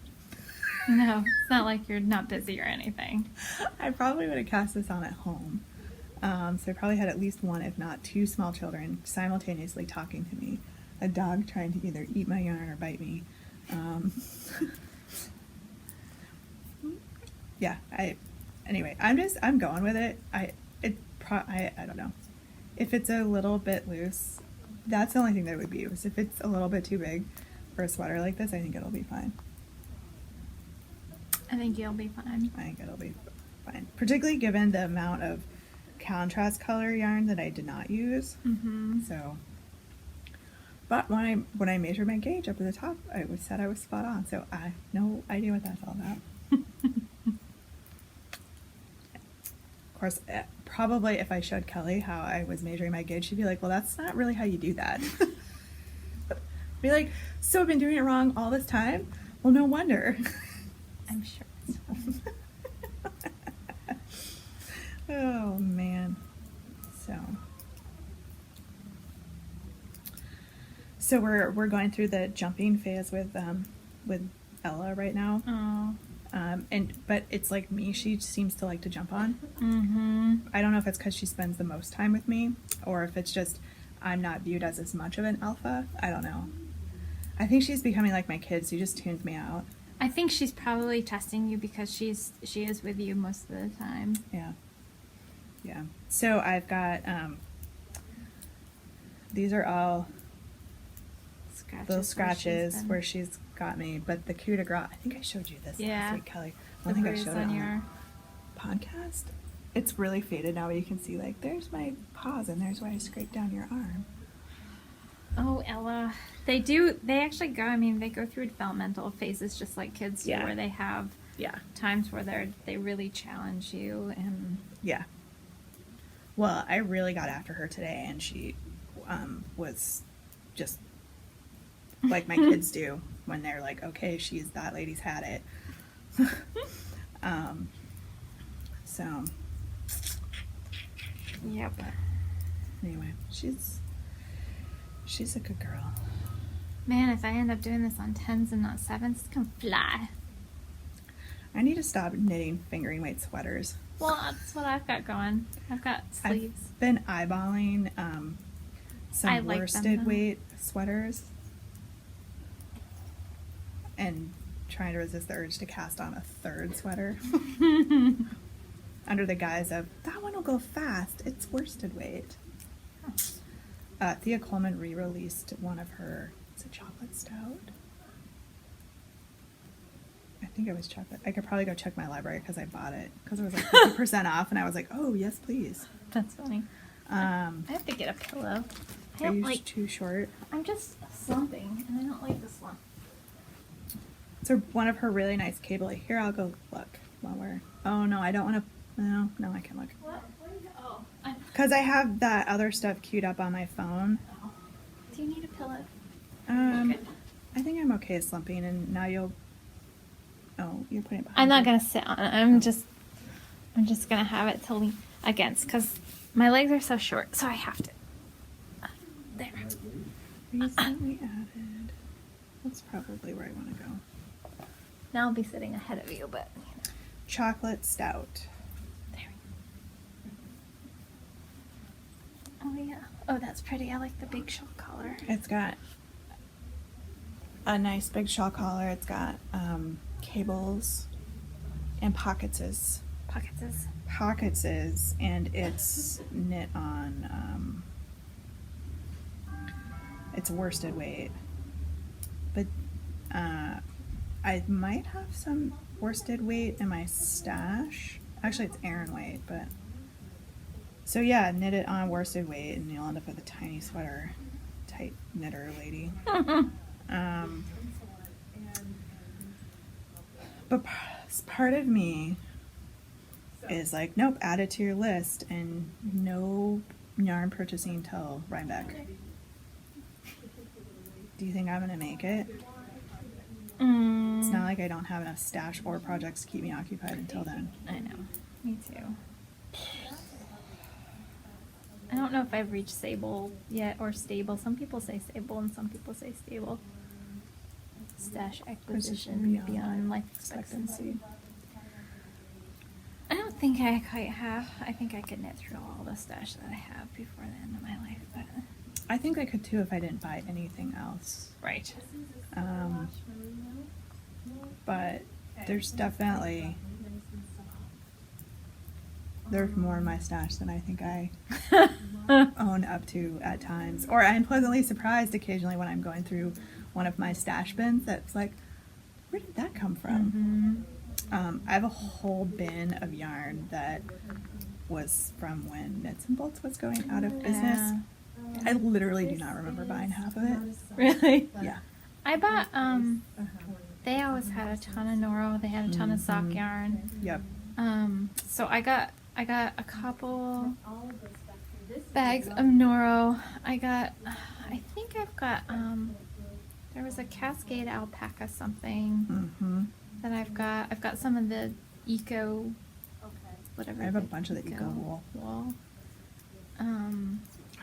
no, it's not like you're not busy or anything. I probably would have cast this on at home. So I probably had at least one, if not 2 small children simultaneously talking to me. A dog trying to either eat my yarn or bite me. Yeah, anyway, I'm going with it. I don't know. If it's a little bit loose, that's the only thing that would be used. If it's a little bit too big for a sweater like this, I think it'll be fine. I think you'll be fine. I think it'll be fine. Particularly given the amount of contrast color yarn that I did not use. Mm-hmm. So, but when I measured my gauge up at the top, I said I was spot on. So I have no idea what that's all about. Of course, probably if I showed Kelly how I was measuring my gauge, she'd be like, "Well, that's not really how you do that." Be like, "So I've been doing it wrong all this time?" Well, no wonder. I'm sure it's fine. Oh man. So we're going through the jumping phase with Ella right now. Oh. But it's like me, she seems to like to jump on. Mm-hmm. I don't know if it's because she spends the most time with me or if it's just I'm not viewed as much of an alpha. I don't know. I think she's becoming like my kid. She just tunes me out. I think she's probably testing you because she is with you most of the time. Yeah. So I've got these are all Scratches. those scratches been- where she's got me, but the coup de grace. I think I showed you this Yeah. last week, Kelly. I the don't think I bruise showed it on on your. the podcast. It's really faded now, but you can see like there's my paws and there's where I scraped down your arm. Oh, Ella. They do. They actually go. I mean, they go through developmental phases just like kids do, Yeah. where they have Yeah. times where they really challenge you and. Yeah. Well, I really got after her today, and she was just like my kids do when they're like, okay, that lady's had it. So Yep. anyway, she's a good girl. Man, if I end up doing this on 10s and not 7s, it's gonna fly. I need to stop knitting fingering weight sweaters. Well, that's what I've got going. I've got sleeves. I've been eyeballing some I like them, worsted though. weight sweaters and trying to resist the urge to cast on a third sweater under the guise of, that one will go fast, it's worsted weight. Thea Coleman re-released one of her, is it chocolate stout? I think it was chocolate. I could probably go check my library because I bought it because it was like 50% off, and I was like, oh yes please. That's funny. I have to get a pillow. I Are don't you like. too short? I'm just slumping, and I don't like the slump. So one of her really nice cable. Here, I'll go look while we're. Oh no, I don't want to. No, I can look. What? Oh. Because I have that other stuff queued up on my phone. Do you need a pillow? Um, Good. I think I'm okay slumping, and now you'll. Oh, you're putting it behind. I'm not you. gonna sit on it. I'm just gonna have it to lean against because my legs are so short, so I have to. There. Recently added. That's probably where I want to go. Now I'll be sitting ahead of you, but you know. Chocolate stout. There. Oh yeah. Oh, that's pretty. I like the big shawl collar. It's got a nice big shawl collar. It's got cables and pocketses. Pocketses, and it's knit on. It's worsted weight, but I might have some worsted weight in my stash. Actually, it's Aran weight, but so yeah, knit it on worsted weight, and you'll end up with a tiny sweater, tight knitter lady. But part of me is like, nope, add it to your list, and no yarn purchasing till Rhinebeck. Do you think I'm gonna make it? It's not like I don't have enough stash or projects to keep me occupied until then. I know. Me too. I don't know if I've reached SABLE yet or stable. Some people say SABLE and some people say stable. Stash acquisition beyond life expectancy. I don't think I quite have. I think I could knit through all the stash that I have before the end of my life. But I think I could too if I didn't buy anything else. right. But there's definitely there's more in my stash than I think I own up to at times. Or I'm pleasantly surprised occasionally when I'm going through one of my stash bins that's like, where did that come from? I have a whole bin of yarn that was from when Knits and Bolts was going out of business. Yeah. I literally do not remember buying half of it. Really? Yeah. I bought, they always had a ton of Noro. They had a ton of sock yarn. Yep. So I got a couple bags of Noro. I think I've got, there was a Cascade alpaca something that I've got. I've got some of the eco, whatever. I have a bunch of the eco wool.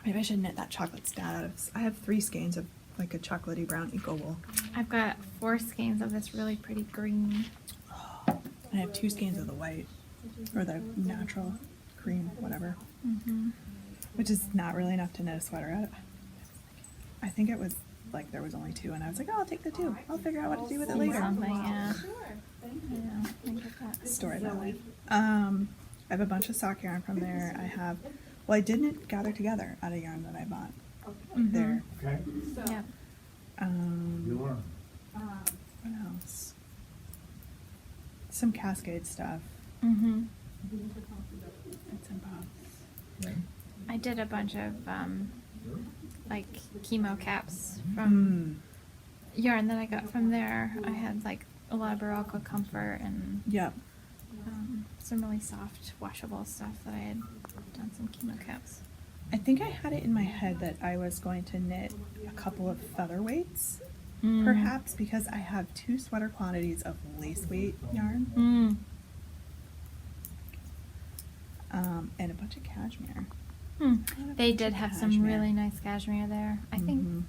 Maybe I should knit that chocolate stout out of. I have 3 skeins of like a chocolatey brown eco wool. I've got 4 skeins of this really pretty green. And I have 2 skeins of the white or the natural cream, whatever. Which is not really enough to knit a sweater out of. I think it was like there was only 2, and I was like, oh, I'll take the 2. I'll figure out what to do with it later. Something, yeah. Yeah, I think I've got Store it that way. I have a bunch of sock yarn from there. I have. Well, I didn't gather together out of yarn that I bought there. Okay. Yeah. You are. What else? Some Cascade stuff. Bits and bobs. Okay. I did a bunch of like chemo caps from yarn that I got from there. I had like a lot of Barocco Comfort and Yep. some really soft washable stuff that I had done some chemo caps. I think I had it in my head that I was going to knit a couple of featherweights, perhaps because I have 2 sweater quantities of lace weight yarn and a bunch of cashmere. They did have some Cashmere. really nice cashmere there. I Mhm.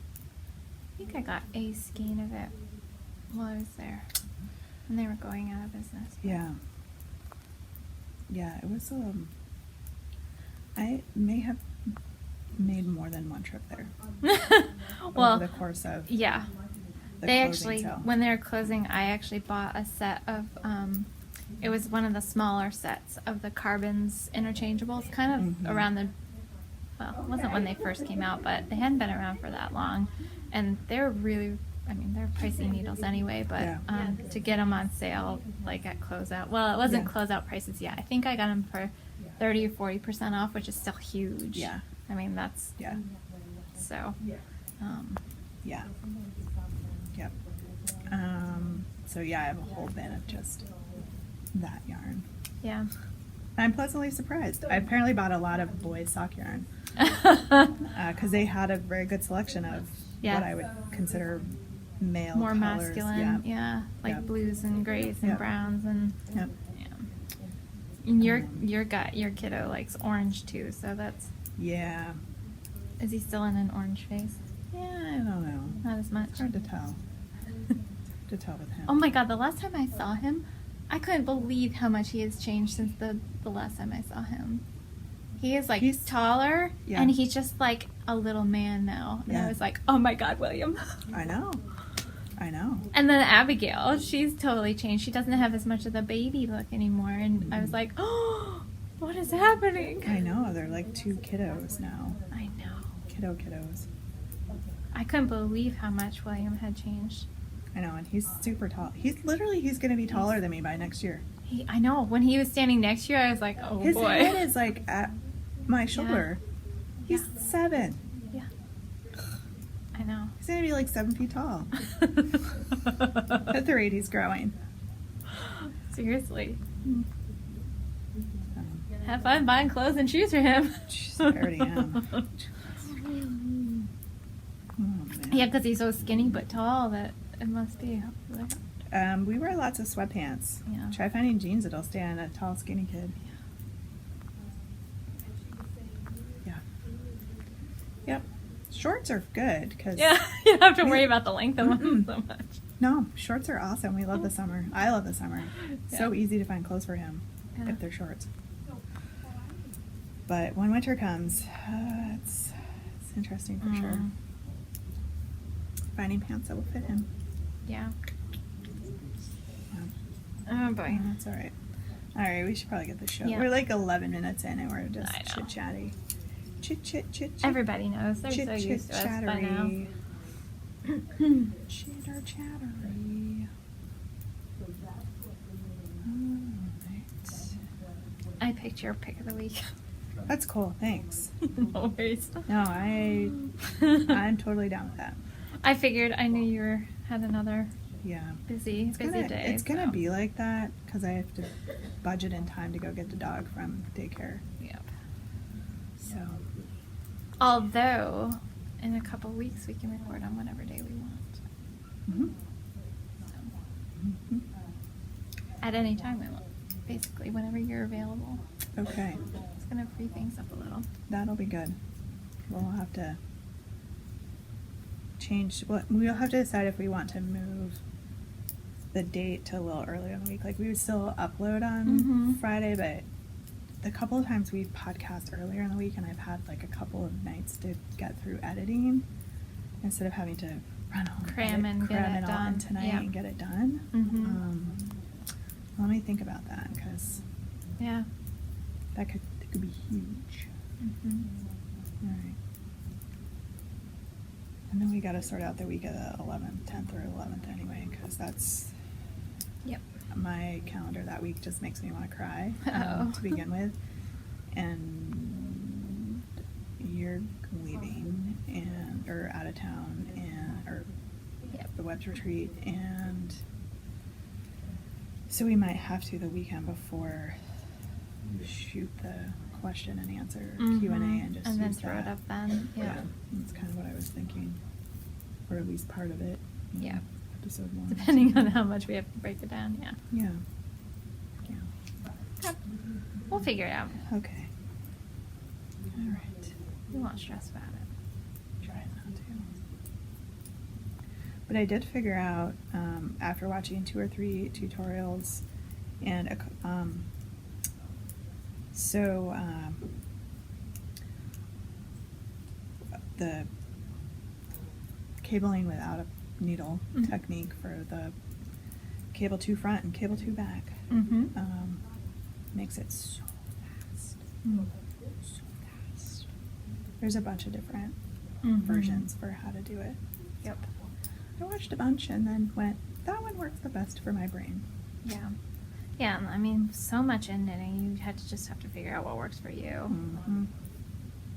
think I got a skein of it while I was there, and they were going out of business. Yeah. Yeah, it was, I may have made more than one trip there Well, over the course of yeah. the They closing actually, sale. when they were closing, I actually bought a set of, it was one of the smaller sets of the Carbons interchangeables, kind of Mhm. around the, well, it wasn't when they first came out, but they hadn't been around for that long. And they're really, I mean, they're pricey needles anyway, but Yeah. to get them on sale, like at closeout, well, it wasn't Yeah. closeout prices yet. I think I got them for 30 or 40% off, which is still huge. Yeah. I mean, that's, Yeah. so, Yeah. Yep. So yeah, I have a whole bin of just that yarn. yeah. I'm pleasantly surprised. I apparently bought a lot of boys sock yarn because they had a very good selection of Yeah. what I would consider male More colors. masculine, yeah, like Yep. blues and grays and Yep. browns and Yep. yeah. And your kiddo likes orange too, so that's, Yeah. is he still in an orange phase? Yeah, I don't know. Not as much. It's hard to tell. To tell with him. Oh my god, the last time I saw him, I couldn't believe how much he has changed since the last time I saw him. He is like He's- taller, yeah. and he's just like a little man now. And Yeah. I was like, oh my god, William. I know. I know. And then Abigail, she's totally changed. She doesn't have as much of the baby look anymore. And I was like, oh, what is happening? I know. They're like 2 kiddos now. I know. Kiddos. I couldn't believe how much William had changed. I know, and he's super tall. He's going to be taller than me by next year. I know. When he was standing next to you, I was like, oh His boy. head is like at my shoulder. He's Yeah. 7. Yeah. I know. He's going to be like 7 feet tall at the rate he's growing. Seriously. Um, Have fun buying clothes and shoes for him. Jeez, I already am. Oh, man. Yeah, because he's so skinny but tall that it must be. We wear lots of sweatpants. Yeah. Try finding jeans that'll stay on a tall, skinny kid. Yeah. Yep. Shorts are good because Yeah, you don't have to worry about the length of them so much. no, shorts are awesome. We love the summer. I love the summer. So Yeah. easy to find clothes for him Yeah. if they're shorts. But when winter comes, it's interesting for sure. Mm. Finding pants that will fit him. Yeah. Yeah. Oh boy. That's all right. All right, we should probably get the show. Yeah. We're like 11 minutes in and we're just I know. chit chatty. Chit chat. Everybody knows. They're chit so used to us by now. chattery. Chitter chattery. Alright. I picked your pick of the week. That's cool. Thanks. No worries. No, I'm totally down with that. I figured I knew you had another Yeah. busy It's gonna, day. it's gonna so. be like that because I have to budget in time to go get the dog from daycare. Yep. So Although, in a couple weeks, we can record on whatever day we want. mhm. So, Mhm. at any time we want. Basically, whenever you're available. Okay, It's gonna free things up a little. that'll be good. We'll have to change. We'll have to decide if we want to move the date to a little earlier in the week. Like we would still upload on Mhm. Friday, but the couple of times we podcast earlier in the week, and I've had like a couple of nights to get through editing instead of having to run home, Cram and get it it all in done. tonight Yep. and get it done. Mhm. Let me think about that because Yeah. that could be huge. Mhm. All right. And then we got to sort out the week of the 11th, 10th or 11th anyway, because that's Yep. my calendar that week just makes me want to cry Oh. to begin with. And you're leaving or out of town or Yep. the Webb's retreat, and so we might have to the weekend before shoot the question and answer Mhm. Q&A and just then use throw that. it up then. Yeah. That's kind of what I was thinking, or at least part of it. you Yeah. know, Episode 1. Depending on how much we have to break it down, yeah. Yeah. Yeah. Okay. We'll figure it out. Okay. All right. We won't stress about it. Try not to. But I did figure out after watching 2 or 3 tutorials and the cabling without a needle Mhm. technique for the cable 2 front and cable 2 back Mm-hmm. makes it so fast. Mm. So fast. There's a bunch of different Mhm. versions for how to do it. Yep. I watched a bunch and then went, that one works the best for my brain. Yeah. Yeah, and I mean, so much in knitting, you had to just have to figure out what works for you. Mhm.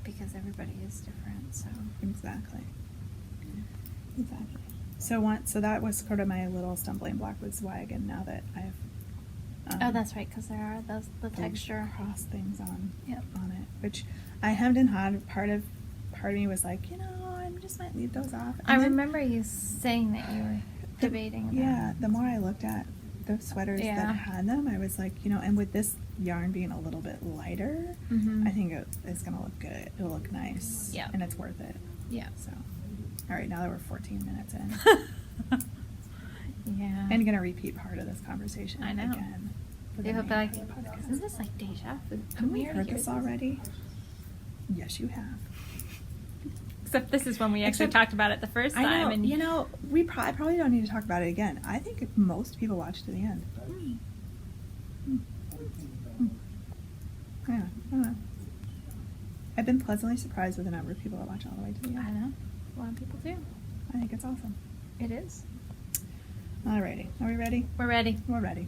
Because everybody is different, so. Exactly. Exactly. So that was sort of my little stumbling block with Zwag, and now that I've Oh, that's right, because there are the those texture. cross things on Yep. on it, which I hemmed and hawed. Part of me was like, I just might leave those off. And I then remember you saying that you were debating that. Yeah, the more I looked at the sweaters Yeah. that had them, I was like, and with this yarn being a little bit lighter, Mhm. I think it's gonna look good. It'll look nice. Yeah. And it's worth it. Yeah. So, all right, now that we're 14 minutes in, Yeah. and gonna repeat part of this conversation I know. again. for the People be main like, part of the podcast. isn't this like deja vu? Haven't we already heard heard this already? Yes, you have. Except this is when we actually Except- talked about it the first time. I know. And I probably don't need to talk about it again. I think most people watch to the end. Hmm. Yeah, I don't know. I've been pleasantly surprised with the number of people that watch all the way to the end. I know. A lot of people do. I think it's awesome. It is. Alrighty, are we ready? We're ready. We're ready.